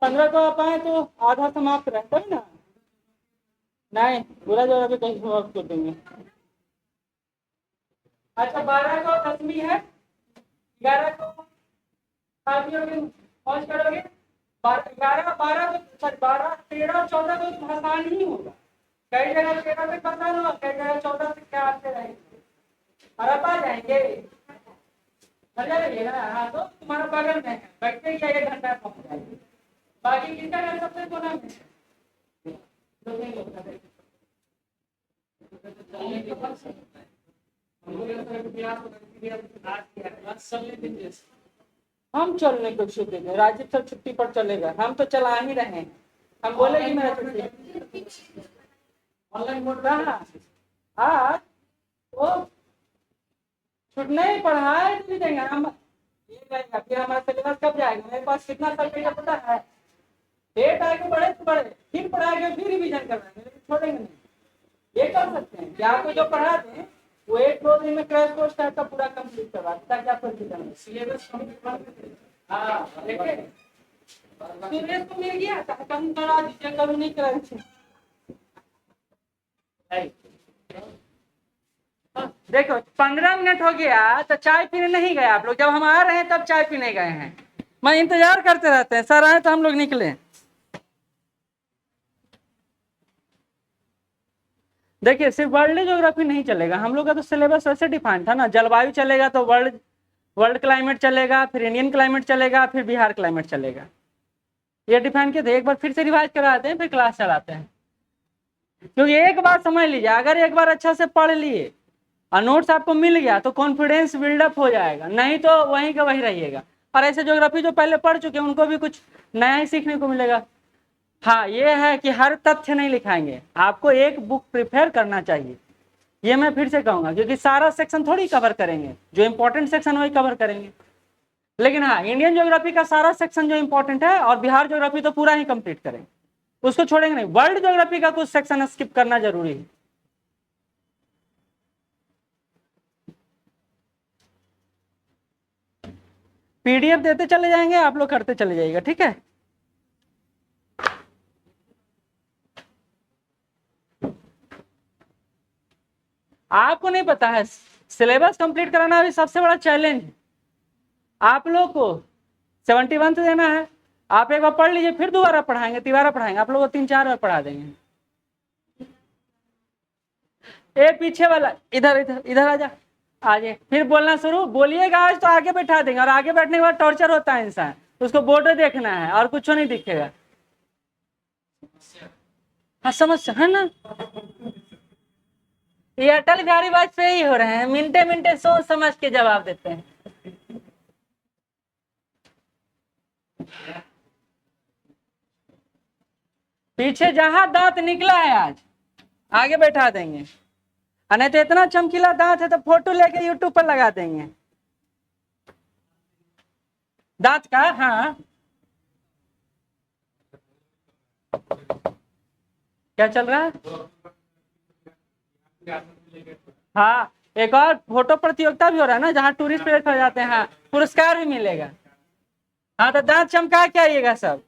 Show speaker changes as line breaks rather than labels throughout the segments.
15 को आप आए तो आधा समाप्त रहता है ना। नहीं, बुरा ज्योग्राफी कहीं समाप्त कर देंगे। अच्छा, 12 को 10वीं है, 11 को पहुंच करोगे, 11 12 सॉरी 12 13 14 को भसान ही होगा। कई जगह 13 से भसान होगा, कई जगह 14 से क्या आते रहेंगे और अब आ जाएंगे। मजा लगे ना। हाँ, तो तुम्हारा बगल में है, बैठते ही 1 घंटा पहुंच जाएंगे। बाकी किसका घर सबसे कोना में है? हम चलने को छुट्टी देंगे, राजीव सर छुट्टी पर चलेगा, हम तो चला ही रहे हैं। हम बोले कि मेरा छुट्टी ऑनलाइन मोड रहा। हाँ, वो छुटने ही पढ़ाए भी देंगे हम। ये रहेगा फिर हमारा सिलेबस कब जाएगा, मेरे पास कितना साल का पता है। डेट आगे बढ़े तो बढ़े, फिर पढ़ाएंगे, फिर रिविजन करवाएंगे, लेकिन छोड़ेंगे नहीं। ये कर सकते हैं कि आपको जो पढ़ा दें वो 1-2 दिन में क्रैश कोर्स टाइप का पूरा कंप्लीट करवा दें, ताकि आपको सिलेबस हाँ देखिए सिलेबस तो मिल गया, कम करा दीजिए, कम नहीं करा दीजिए। देखो 15 मिनट हो गया तो चाय पीने नहीं गए आप लोग। जब हम आ रहे हैं तब चाय पीने गए हैं। मैं इंतजार करते रहते हैं, सर आए तो हम लोग निकले। देखिए सिर्फ वर्ल्ड ज्योग्राफी नहीं चलेगा, हम लोग का तो सिलेबस वैसे डिफाइन था ना। जलवायु चलेगा तो वर्ल्ड क्लाइमेट चलेगा, फिर इंडियन क्लाइमेट चलेगा, फिर बिहार क्लाइमेट चलेगा। ये डिफाइन किए थे। एक बार फिर से रिवाइज कराते हैं, फिर क्लास चलाते हैं। क्योंकि एक बार समझ लीजिए, अगर एक बार अच्छा से पढ़ लिए और नोट्स आपको मिल गया तो कॉन्फिडेंस बिल्डअप हो जाएगा, नहीं तो वहीं का वही रहिएगा। और ऐसे ज्योग्राफी जो पहले पढ़ चुके हैं उनको भी कुछ नया ही सीखने को मिलेगा। हाँ, ये है कि हर तथ्य नहीं लिखाएंगे, आपको एक बुक प्रिपेयर करना चाहिए। ये मैं फिर से कहूंगा, क्योंकि सारा सेक्शन थोड़ी कवर करेंगे, जो इंपॉर्टेंट सेक्शन वही कवर करेंगे। लेकिन हाँ, इंडियन ज्योग्राफी का सारा सेक्शन जो इंपॉर्टेंट है और बिहार ज्योग्राफी तो पूरा ही कंप्लीट करेंगे, उसको छोड़ेंगे नहीं। वर्ल्ड ज्योग्राफी का कुछ सेक्शन स्किप करना जरूरी है। पीडीएफ देते चले जाएंगे, आप लोग करते चले जाइएगा, ठीक है। आपको नहीं पता है, सिलेबस कंप्लीट कराना अभी सबसे बड़ा चैलेंज है। आप लोग को 71 देना है, आप एक बार पढ़ लीजिए, फिर दोबारा पढ़ाएंगे, तिबारा पढ़ाएंगे, आप लोग को 3-4 बार पढ़ा देंगे। ए पीछे वाला इधर इधर इधर आ जा, आगे फिर बोलना शुरू, बोलिएगा आज तो आगे बैठा देंगे। और आगे बैठने के बाद टॉर्चर होता है इंसान, उसको बोर्ड देखना है और कुछ नहीं दिखेगा। हाँ, समस्या है ना। ये अटल बिहारी वाजपेयी हो रहे हैं, मिनटे मिनटे सोच समझ के जवाब देते हैं। पीछे जहां दांत निकला है आज आगे बैठा देंगे, नहीं तो इतना चमकीला दांत है तो फोटो लेके यूट्यूब पर लगा देंगे दांत का। हाँ, क्या चल रहा है? हाँ, एक और फोटो प्रतियोगिता भी हो रहा है ना, जहाँ टूरिस्ट प्लेस हो जाते हैं। हाँ, पुरस्कार भी मिलेगा। हाँ, तो दांत चमका के आइएगा सब।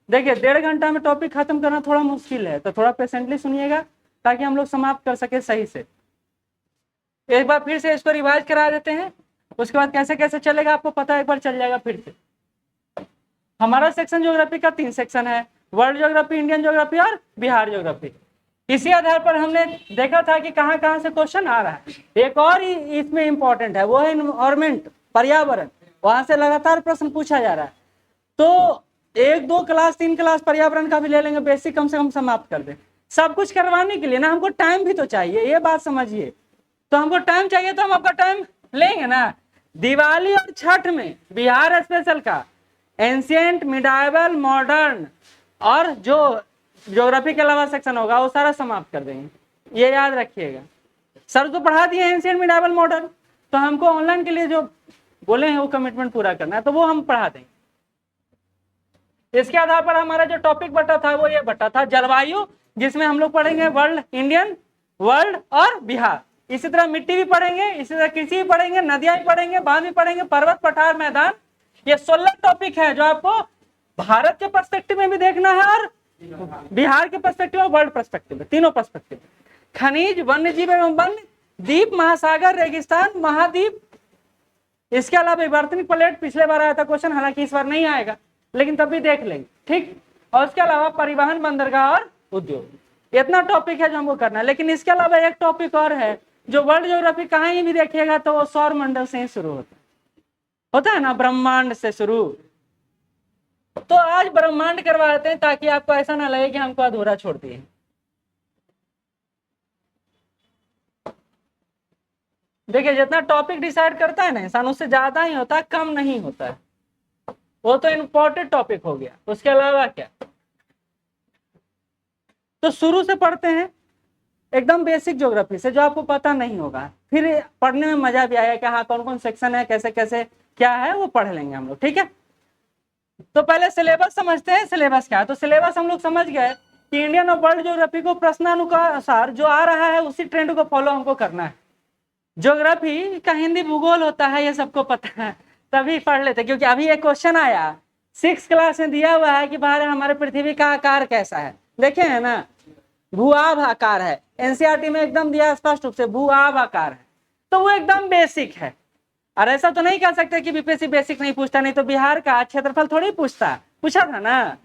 देखिए 1.5 घंटा में टॉपिक खत्म करना थोड़ा मुश्किल है, तो थोड़ा पेशेंटली सुनिएगा ताकि हम लोग समाप्त कर सके सही से। एक बार फिर से इसको रिवाइज करा देते हैं, उसके बाद कैसे कैसे चलेगा आपको पता एक बार चल जाएगा। फिर से हमारा सेक्शन ज्योग्राफी का 3 सेक्शन है, वर्ल्ड ज्योग्राफी, इंडियन ज्योग्राफी और बिहार ज्योग्राफी। इसी आधार पर हमने देखा था कि कहाँ कहाँ से क्वेश्चन आ रहा है। एक और इसमें इंपॉर्टेंट है, वो है एनवायरमेंट, पर्यावरण। वहां से लगातार प्रश्न पूछा जा रहा है, तो 1-2 क्लास 3 क्लास पर्यावरण का भी ले लेंगे, बेसिक कम से कम समाप्त कर दें। सब कुछ करवाने के लिए ना हमको टाइम भी तो चाहिए, ये बात समझिए। तो हमको टाइम चाहिए तो हम आपका टाइम लेंगे ना। दिवाली और छठ में बिहार स्पेशल का एंशिएंट, मिडाइवल, मॉडर्न और जो ज्योग्राफी के अलावा सेक्शन होगा वो सारा समाप्त कर देंगे, ये याद रखिएगा। सर तो पढ़ा दिए एंशिएंट, मिडाइवल, मॉडर्न, तो हमको ऑनलाइन के लिए जो बोले हैं वो कमिटमेंट पूरा करना है, तो वो हम पढ़ा देंगे। इसके आधार पर हमारा जो टॉपिक बटा था वो ये बटा था जलवायु, जिसमें हम लोग पढ़ेंगे वर्ल्ड, इंडियन, वर्ल्ड और बिहार। इसी तरह मिट्टी भी पढ़ेंगे, इसी तरह कृषि भी पढ़ेंगे, नदियां भी पढ़ेंगे, बांध भी पढ़ेंगे, पर्वत पठार मैदान। ये 16 टॉपिक है जो आपको भारत के पर्सपेक्टिव में भी देखना है और बिहार के पर्सपेक्टिव और वर्ल्ड पर्सपेक्टिव में, तीनों पर्सपेक्टिव। खनिज, वन्य जीव एवं वन, द्वीप, महासागर, रेगिस्तान, महाद्वीप। इसके अलावा विवर्तनिक प्लेट, पिछले बार आया था क्वेश्चन, हालांकि इस बार नहीं आएगा लेकिन तब भी देख लेंगे, ठीक। और उसके अलावा परिवहन, बंदरगाह और उद्योग। इतना टॉपिक है जो हमको करना है। लेकिन इसके अलावा एक टॉपिक और है जो वर्ल्ड ज्योग्राफी कहीं भी देखिएगा तो वो सौर मंडल से ही शुरू होता है ना, ब्रह्मांड से शुरू। तो आज ब्रह्मांड करवा देते हैं ताकि आपको ऐसा ना लगे कि हमको अधूरा छोड़ दिए। देखिए जितना टॉपिक डिसाइड करता है ना इंसान, उससे ज्यादा ही होता है, कम नहीं होता है। वो तो इम्पोर्टेंट टॉपिक हो गया, उसके अलावा क्या। तो शुरू से पढ़ते हैं एकदम बेसिक ज्योग्राफी से, जो आपको पता नहीं होगा, फिर पढ़ने में मजा भी आएगा कि हाँ कौन कौन सेक्शन है, कैसे कैसे क्या है, वो पढ़ लेंगे हम लोग, ठीक है। तो पहले सिलेबस समझते हैं, सिलेबस क्या है। तो सिलेबस हम लोग समझ गए कि इंडियन और वर्ल्ड ज्योग्राफी को प्रश्नानुसार जो आ रहा है उसी ट्रेंड को फॉलो हमको करना है। ज्योग्राफी का हिंदी भूगोल होता है, ये सबको पता है, तभी पढ़ लेते। क्योंकि अभी एक क्वेश्चन आया 6th क्लास में, दिया हुआ है कि बाहर हमारे पृथ्वी का आकार कैसा है, देखे है ना, भूआभ आकार है। एनसीईआरटी में एकदम दिया स्पष्ट रूप से, भूआभ आकार है। तो वो एकदम बेसिक है। और ऐसा तो नहीं कह सकते कि बीपीएससी बेसिक नहीं पूछता, नहीं तो बिहार का क्षेत्रफल थोड़ी पूछता, पूछा था ना,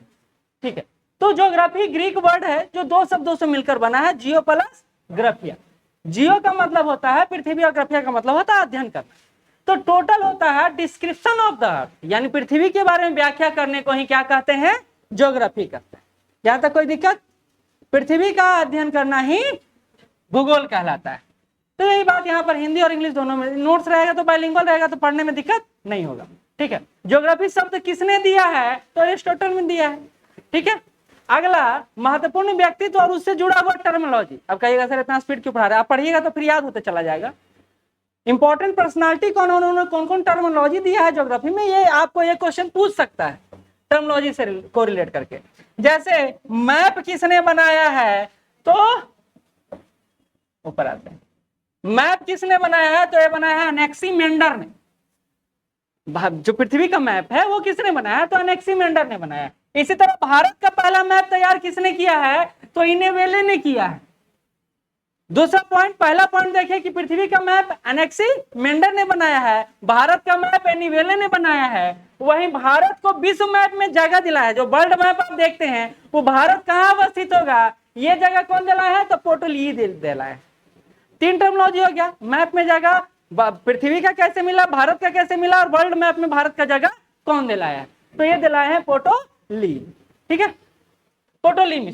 ठीक है। तो ज्योग्राफी ग्रीक वर्ड है जो 2 शब्दों से मिलकर बना है, जियो प्लस ग्राफिया। जियो का मतलब होता है पृथ्वी और ग्राफिया का मतलब होता है अध्ययन करना। तो टोटल होता है डिस्क्रिप्शन ऑफ द अर्थ, यानी पृथ्वी के बारे में व्याख्या करने को ही क्या कहते हैं, ज्योग्राफी कहते हैं। यहां तक कोई दिक्कत। पृथ्वी का अध्ययन करना ही भूगोल कहलाता है। तो यही बात यहाँ पर हिंदी और इंग्लिश दोनों में, नोट्स रहेगा तो बाइलिंगुअल रहेगा तो पढ़ने में दिक्कत नहीं होगा, ठीक है। ज्योग्राफी शब्द किसने दिया है, तो अरिस्टोटल ने दिया है, ठीक है। अगला महत्वपूर्ण व्यक्तित्व और उससे जुड़ा हुआ टर्मिनोलॉजी। अब कहिएगा सर इतना स्पीड क्यों पढ़ा रहे हैं, आप पढ़िएगा तो फिर याद होते चला जाएगा। इंपॉर्टेंट पर्सनालिटी कौन, उन्होंने कौन कौन टर्मिनोलॉजी दिया है ज्योग्राफी में, ये आपको ये क्वेश्चन पूछ सकता है टर्मिनोलॉजी से को रिलेट करके। जैसे मैप किसने बनाया है, तो ऊपर आते हैं, मैप किसने बनाया है, तो ये बनाया है अनेक्सिमेंडर ने। जो पृथ्वी का मैप है वो किसने बनाया है, तो अनेक्सिमेंडर ने बनाया है। इसी तरह भारत का पहला मैप तैयार किसने किया है, तो इनेवेले ने किया है। दूसरा पॉइंट, पहला पॉइंट देखिए कि पृथ्वी का मैप अनेक्सिमेंडर ने बनाया है, भारत का मैप इनेवेले ने बनाया है। वहीं भारत को विश्व मैप में जगह दिलाया है। जो वर्ल्ड मैप आप देखते हैं वो भारत कहाँ अवस्थित होगा, ये जगह कौन दिलाया है, तो पोर्टली दिलाया है। 3 टर्मिनोलॉजी हो गया, मैप में जगह, पृथ्वी का कैसे मिला, भारत का कैसे मिला, और वर्ल्ड मैप में भारत का जगह कौन दिलाया है, तो ये दिलाया है पोर्टोली, ठीक है, पोर्टोलीमी।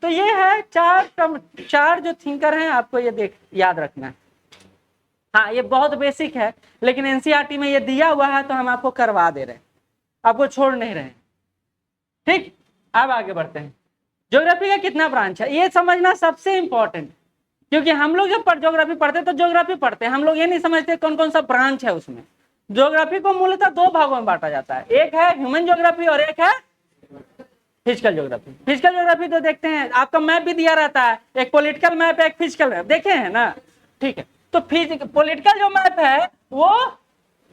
तो ये है 4 जो थिंकर हैं, आपको ये याद रखना है। हाँ ये बहुत बेसिक है, लेकिन एनसीईआरटी में ये दिया हुआ है तो हम आपको करवा दे रहे हैं, आपको छोड़ नहीं रहे हैं, ठीक। अब आगे बढ़ते हैं। ज्योग्राफी का कितना ब्रांच है, ये समझना सबसे इंपॉर्टेंट। क्योंकि हम लोग जब ज्योग्राफी पढ़ते तो ज्योग्राफी पढ़ते हैं, हम लोग ये नहीं समझते कौन कौन सा ब्रांच है उसमें। ज्योग्राफी को मूलतः 2 भागों में बांटा जाता है, एक है ह्यूमन ज्योग्राफी और एक है फिजिकल ज्योग्राफी। फिजिकल ज्योग्राफी तो देखते हैं, आपका मैप भी दिया रहता है, एक पॉलिटिकल मैप है, एक फिजिकल मैप, देखे हैं ना, ठीक है। तो पॉलिटिकल जो मैप है वो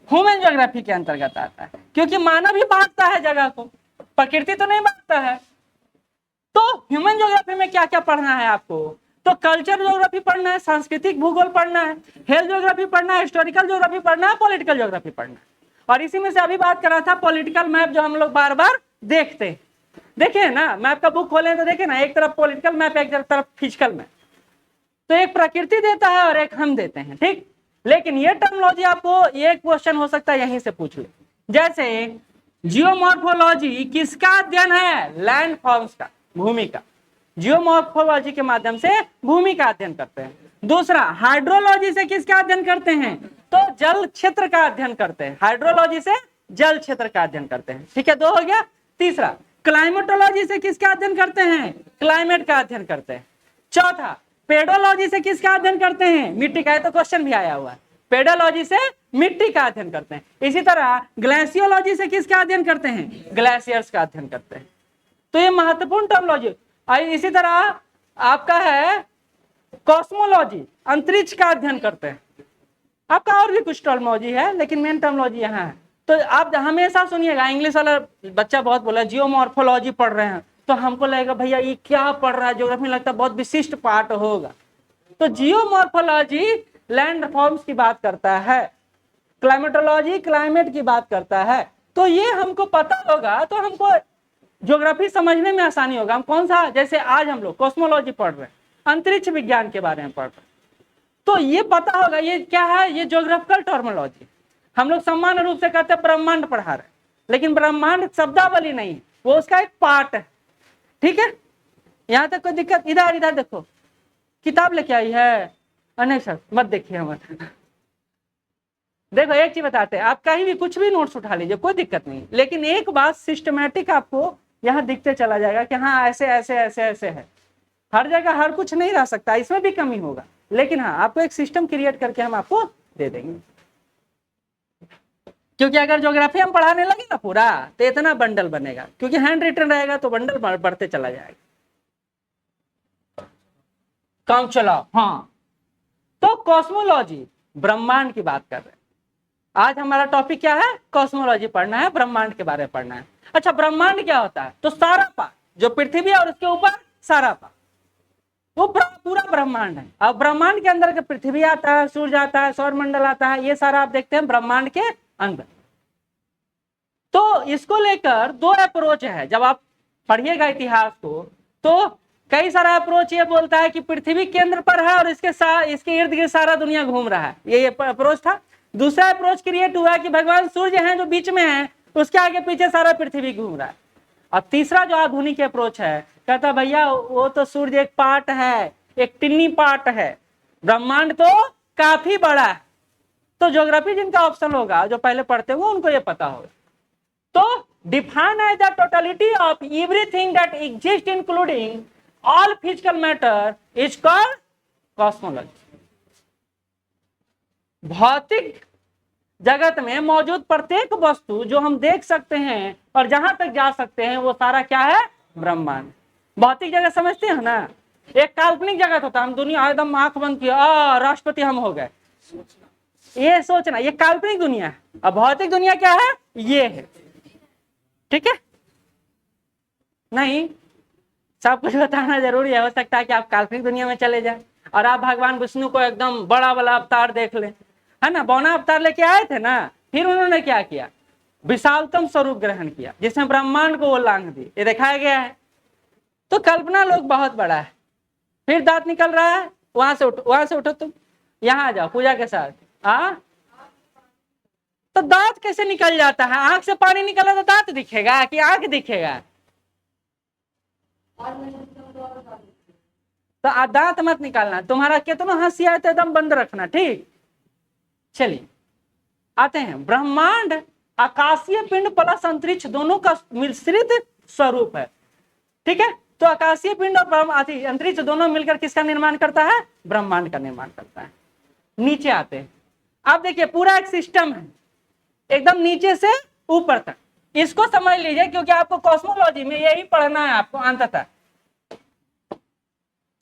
ह्यूमन ज्योग्राफी के अंतर्गत आता है, क्योंकि मानव ही बांटता है जगह को, प्रकृति तो नहीं बांटता है। तो ह्यूमन ज्योग्राफी में क्या क्या पढ़ना है आपको, तो कल्चर ज्योग्राफी पढ़ना है, सांस्कृतिक भूगोल पढ़ना है, हेल्थ ज्योग्राफी पढ़ना है, हिस्टोरिकल ज्योग्राफी पढ़ना है, पॉलिटिकल ज्योग्राफी पढ़ना है। और इसी में से अभी बात कर रहा था पॉलिटिकल मैप, जो हम लोग बार बार देखते हैं, देखे ना, मैप का बुक खोले तो देखे ना, एक तरफ पॉलिटिकल मैप, एक तरफ फिजिकल मैप। तो एक प्रकृति देता है और एक हम देते हैं, ठीक। लेकिन ये टर्मिनोलॉजी आपको ये क्वेश्चन हो सकता है यहीं से पूछ ले। जैसे जियोमॉर्फोलॉजी किसका अध्ययन है, लैंड फॉर्म्स का, भूमि का। जियोमॉर्फोलॉजी के माध्यम से भूमि का अध्ययन करते हैं। दूसरा हाइड्रोलॉजी से किसका अध्ययन करते हैं, तो जल क्षेत्र का अध्ययन करते हैं, हाइड्रोलॉजी से जल क्षेत्र का अध्ययन करते हैं, ठीक है, 2 हो गया। तीसरा क्लाइमेटोलॉजी से किसका अध्ययन करते हैं, क्लाइमेट का अध्ययन करते हैं। चौथा पेडोलॉजी से किसका अध्ययन करते हैं, मिट्टी का, है तो क्वेश्चन भी आया हुआ है, पेडोलॉजी से मिट्टी का अध्ययन करते हैं। इसी तरह ग्लेशियोलॉजी से किसका अध्ययन करते हैं, ग्लेशियर्स का अध्ययन करते हैं। तो ये महत्वपूर्ण टर्मिनोलॉजी। इसी तरह आपका है कॉस्मोलॉजी अंतरिक्ष का अध्ययन करते हैं। आपका और भी कुछ टर्मोलॉजी है लेकिन मेन टर्मोलॉजी यहाँ है। तो आप हमेशा सुनिएगा, इंग्लिश वाला बच्चा बहुत बोला जियोमॉर्फोलॉजी पढ़ रहे हैं तो हमको लगेगा भैया ये क्या पढ़ रहा है, ज्योग्राफी में लगता है बहुत विशिष्ट पार्ट होगा। तो जियोमॉर्फोलॉजी लैंड फॉर्म्स की बात करता है, क्लाइमेटोलॉजी क्लाइमेट की बात करता है। तो ये हमको पता होगा तो हमको ज्योग्राफी समझने में आसानी होगा। हम कौन सा, जैसे आज हम लोग कॉस्मोलॉजी पढ़ रहे हैं, अंतरिक्ष विज्ञान के बारे में पढ़ रहे हैं, तो ये पता होगा ये क्या है, ये ज्योग्राफिकल टर्मिनोलॉजी। हम लोग सामान्य रूप से कहते हैं ब्रह्मांड पढ़ा रहे हैं, लेकिन ब्रह्मांड शब्दावली नहीं है, वो उसका एक पार्ट है। ठीक है, यहां तक कोई दिक्कत? इधर इधर देखो, किताब लेके आई है? नहीं सर मत देखिए मत। देखो एक चीज बताते हैं, आप कहीं भी कुछ भी नोट्स उठा लीजिए, कोई दिक्कत नहीं, लेकिन एक बात सिस्टमैटिक आपको यहाँ दिखते चला जाएगा कि हाँ ऐसे ऐसे ऐसे ऐसे है। हर जगह हर कुछ नहीं रह सकता, इसमें भी कमी होगा, लेकिन हाँ आपको एक सिस्टम क्रिएट करके हम आपको दे देंगे। क्योंकि अगर ज्योग्राफी हम पढ़ाने लगे ना पूरा तो इतना बंडल बनेगा, क्योंकि हैंड रिटन रहेगा तो बंडल बढ़ते चला जाएगा। काम चलाओ। हाँ, तो कॉस्मोलॉजी ब्रह्मांड की बात कर रहे हैं। आज हमारा टॉपिक क्या है? कॉस्मोलॉजी पढ़ना है, ब्रह्मांड के बारे में पढ़ना है। अच्छा, ब्रह्मांड क्या होता है? तो सारा पार्ट जो पृथ्वी है और उसके ऊपर सारा पार्ट, वो पूरा ब्रह्मांड है। अब ब्रह्मांड के अंदर के पृथ्वी आता है, सूर्य आता है, सौर मंडल आता है, ये सारा आप देखते हैं ब्रह्मांड के अंदर। तो इसको लेकर दो अप्रोच है। जब आप पढ़िएगा इतिहास को तो कई सारा अप्रोच ये बोलता है कि पृथ्वी केंद्र पर है और इसके इर्द गिर्द सारा दुनिया घूम रहा है, ये अप्रोच था। दूसरा अप्रोच क्रिएट हुआ कि भगवान सूर्य हैं जो बीच में है, उसके आगे पीछे सारा पृथ्वी घूम रहा है। अब तीसरा जो आधुनिक अप्रोच है, कहता भैया वो तो सूर्य एक पार्ट है, एक टिन्नी पार्ट है, ब्रह्मांड तो काफी बड़ा है। तो ज्योग्राफी जिनका ऑप्शन होगा, जो पहले पढ़ते हुए उनको ये पता होगा। तो define as the totality of everything that exist including all physical matter is called cosmology. भौतिक जगत में मौजूद प्रत्येक वस्तु जो हम देख सकते हैं और जहां तक जा सकते हैं वो सारा क्या है? ब्रह्मांड। भौतिक जगत समझते हैं ना, एक काल्पनिक जगत होता है, हम दुनिया एकदम आंख बंद किया राष्ट्रपति हम हो गए, ये सोचना, ये काल्पनिक दुनिया है। अब भौतिक दुनिया क्या है? ये है। ठीक है, नहीं सब कुछ बताना जरूरी है। हो सकता है कि आप काल्पनिक दुनिया में चले जाए और आप भगवान विष्णु को एकदम बड़ा वाला अवतार देख लें, है ना। बौना अवतार लेके आए थे ना, फिर उन्होंने क्या किया? विशालतम स्वरूप ग्रहण किया जिसमें ब्रह्मांड को वो लांघ दी, ये दिखाया गया है। तो कल्पना लोग बहुत बड़ा है। फिर दांत निकल रहा है, वहां से उठो, वहां से उठो, तुम यहाँ आ जाओ पूजा के साथ। तो दांत कैसे निकल जाता है? आंख से पानी निकला तो दांत दिखेगा कि आंख दिखेगा? तो दांत मत निकालना, तुम्हारा कितना हंसी आए तो एकदम बंद रखना, ठीक। चलिए आते हैं, ब्रह्मांड आकाशीय पिंड प्लस अंतरिक्ष दोनों का मिश्रित स्वरूप है। ठीक है, तो आकाशीय पिंड और अंतरिक्ष दोनों मिलकर किसका निर्माण करता है? ब्रह्मांड का निर्माण करता है। नीचे आते हैं, आप देखिए पूरा एक सिस्टम है, एकदम नीचे से ऊपर तक। इसको समझ लीजिए क्योंकि आपको कॉस्मोलॉजी में यही पढ़ना है आपको अंततः।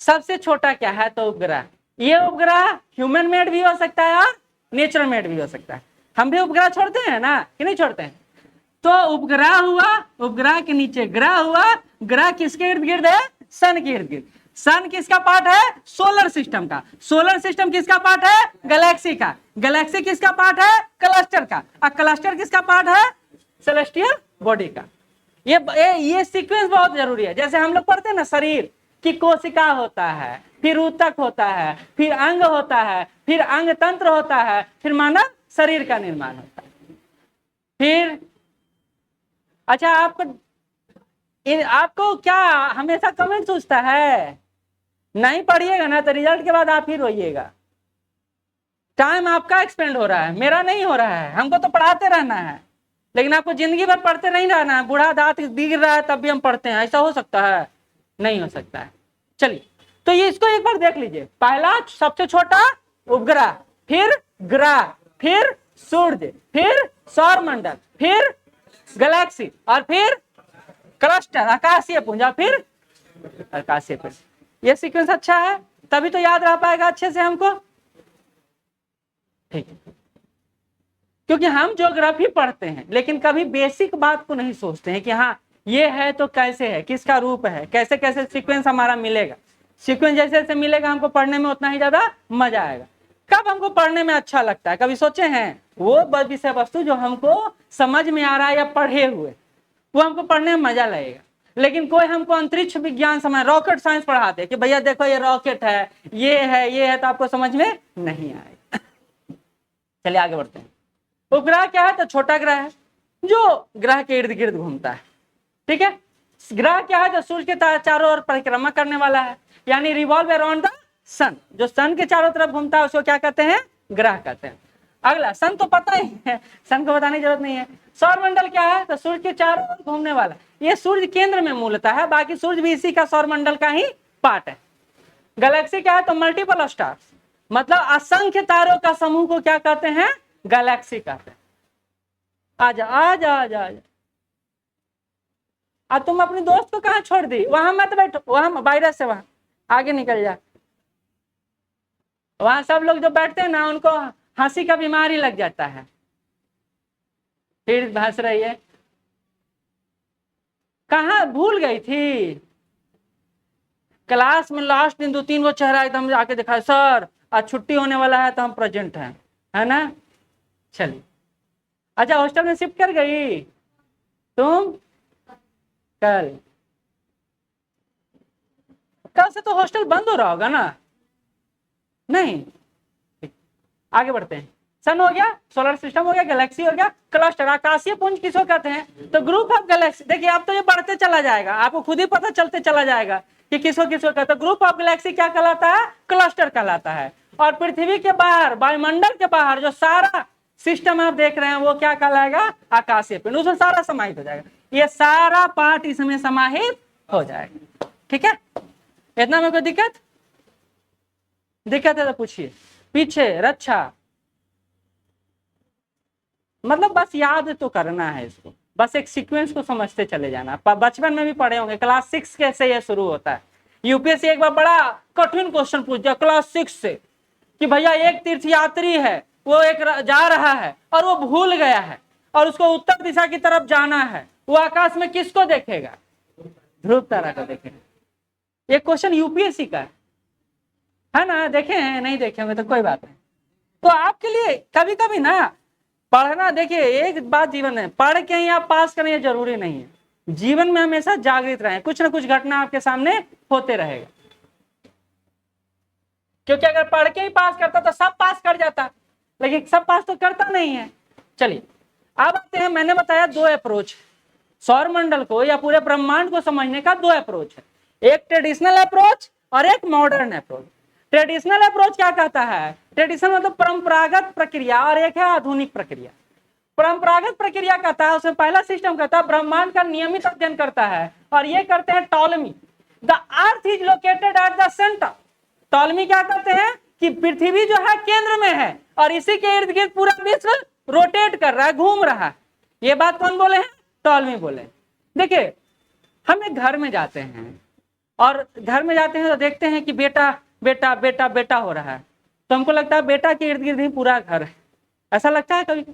सबसे छोटा क्या है? तो उपग्रह। ये उपग्रह ह्यूमन मेड भी हो सकता है और नेचुरल मेड भी हो सकता है। हम भी उपग्रह छोड़ते हैं ना कि नहीं छोड़ते हैं? तो उपग्रह हुआ, उपग्रह के नीचे ग्रह हुआ, ग्रह किसके इर्द गिर्द है? सन के इर्द गिर्द। सन किसका पार्ट है? सोलर सिस्टम का। सोलर सिस्टम किसका पार्ट है? गैलेक्सी का। गैलेक्सी किसका पार्ट है? क्लस्टर का। और क्लस्टर किसका पार्ट है? सेलेस्टियल बॉडी का। ये सीक्वेंस बहुत जरूरी है। जैसे हम लोग पढ़ते हैं ना शरीर की, कोशिका होता है, फिर ऊतक होता है, फिर अंग होता है, फिर अंग तंत्र होता है, फिर मानव शरीर का निर्माण होता है। फिर अच्छा, आपको क्या हमेशा कमेंट सोचता है? नहीं पढ़िएगा ना तो रिजल्ट के बाद आप ही रोइएगा। टाइम आपका एक्सपेंड हो रहा है, मेरा नहीं हो रहा है। हमको तो पढ़ाते रहना है, लेकिन आपको जिंदगी भर पढ़ते नहीं रहना है। बूढ़ा दांत गिर रहा है तब भी हम पढ़ते हैं, ऐसा हो सकता है? नहीं हो सकता है। चलिए, तो ये इसको एक बार देख लीजिए। पहला सबसे छोटा उपग्रह, फिर ग्रह, फिर सूर्य, फिर सौर मंडल, फिर गैलेक्सी, और फिर क्लस्टर आकाशीय पुंज, फिर आकाशीय पिंड। ये सीक्वेंस अच्छा है। तभी तो याद रह पाएगा अच्छे से हमको। ठीक है, क्योंकि हम ज्योग्राफी पढ़ते हैं लेकिन कभी बेसिक बात को नहीं सोचते हैं कि हाँ ये है तो कैसे है, किसका रूप है, कैसे कैसे सीक्वेंस हमारा मिलेगा। सीक्वेंस जैसे जैसे मिलेगा हमको पढ़ने में उतना ही ज्यादा मजा आएगा। कब हमको पढ़ने में अच्छा लगता है, कभी सोचे हैं? वो विषय वस्तु जो हमको समझ में आ रहा है या पढ़े हुए, वो हमको पढ़ने में मजा लगेगा। लेकिन कोई हमको अंतरिक्ष विज्ञान समझ, रॉकेट साइंस पढ़ा दे कि भैया देखो ये रॉकेट है, ये है, ये है, तो आपको समझ में नहीं आएगा। चलिए आगे बढ़ते हैं। उपग्रह क्या है? तो छोटा ग्रह है जो ग्रह के इर्द गिर्द घूमता है। ठीक है। ग्रह क्या है? जो सूर्य के चारों ओर परिक्रमा करने वाला है, यानी रिवॉल्व अराउंड द सन। जो सन के चारों तरफ घूमता है उसको क्या कहते हैं? ग्रह कहते हैं। अगला, सन तो पता ही है, सन को बताने की जरूरत नहीं है। सौरमंडल क्या है? तो सूर्य के चारों ओर घूमने वाला, ये सूर्य केंद्र में मूलतः है, बाकी सूर्य भी इसी का सौरमंडल का ही पार्ट है। गैलेक्सी क्या है? तो मल्टीपल स्टार्स, मतलब असंख्य तारों का समूह को क्या कहते हैं? गैलेक्सी कहते हैं। आजा आजा आजा आजा। अब तुम अपनी दोस्त को कहाँ छोड़ दी? वहां मत बैठो, वहां वायरस से, वहां आगे निकल जा। वहां सब लोग जो बैठते हैं ना उनको हंसी का बीमारी लग जाता है। फिर हंस रही है, कहाँ भूल गई थी? क्लास में लास्ट दिन 2-3 वो चेहरा एकदम आके दिखा, सर आज छुट्टी होने वाला है तो हम प्रेजेंट हैं, है ना? चलिए, अच्छा हॉस्टल में शिफ्ट कर गई तुम? कल से तो हॉस्टल बंद हो रहा होगा ना? नहीं, आगे बढ़ते हैं। सन हो गया, सोलर सिस्टम हो गया, गैलेक्सी हो गया, क्लस्टर। आकाशीय पुंज किसको कहते हैं? तो ग्रुप ऑफ गैलेक्सी। देखिए अब तो ये बढ़ते चला जाएगा, आपको खुद ही पता चलते चला जाएगा कि किसको किसको कहते हैं। ग्रुप ऑफ गैलेक्सी क्या कहलाता है? क्लस्टर कहलाता है। और पृथ्वी के बाहर, वायुमंडल के बाहर जो सारा सिस्टम आप देख रहे हैं वो क्या कहलाएगा? आकाशीय पिंड। उसमें सारा समाहित हो जाएगा, ये सारा पार्ट इसमें समाहित हो जाएगा। ठीक है, इतना में कोई दिक्कत है तो पूछिए। पीछे रक्षा, मतलब बस याद तो करना है इसको, बस एक सीक्वेंस को समझते चले जाना। बचपन में भी पढ़े होंगे, क्लास 6 कैसे ये शुरू होता है। यूपीएससी एक बार बड़ा कठिन क्वेश्चन पूछ दिया क्लास 6 से कि भैया एक तीर्थयात्री है, वो एक जा रहा है और वो भूल गया है और उसको उत्तर दिशा की तरफ जाना है, वो आकाश में किसको देखेगा? ध्रुव तारा को देखेगा। ये क्वेश्चन यूपीएससी का है ना? देखे हैं? नहीं देखे होंगे तो कोई बात नहीं। तो आपके लिए कभी कभी ना पढ़ना, देखिए एक बात जीवन है, पढ़ के ही आप पास करें ये जरूरी नहीं है। जीवन में हमेशा जागृत रहें, कुछ ना कुछ घटना आपके सामने होते रहेगा। क्योंकि अगर पढ़ के ही पास करता तो सब पास कर जाता, लेकिन सब पास तो करता नहीं है। चलिए अब आते हैं, मैंने बताया 2 अप्रोच, सौरमंडल को या पूरे ब्रह्मांड को समझने का 2 अप्रोच है, एक ट्रेडिशनल अप्रोच और एक मॉडर्न अप्रोच। ट्रेडिशनल अप्रोच क्या कहता है? ट्रेडिशनल मतलब परंपरागत प्रक्रिया, और एक है आधुनिक प्रक्रिया। परंपरागत प्रक्रिया कहता है, उसमें पहला सिस्टम कहता है ब्रह्मांड का नियमित अध्ययन करता है, और ये करते हैं Ptolemy. The earth is located at the centre. Ptolemy क्या कहते हैं कि पृथ्वी जो है केंद्र में है और इसी के इर्द गिर्द पूरा विश्व रोटेट कर रहा है, घूम रहा है। ये बात कौन बोले हैं? टॉलमी बोले। देखिए हम एक घर में जाते हैं और घर में जाते हैं तो देखते हैं कि बेटा बेटा बेटा बेटा हो रहा है, तो हमको लगता है बेटा के इर्द गिर्द ही पूरा घर है, ऐसा लगता है कभी।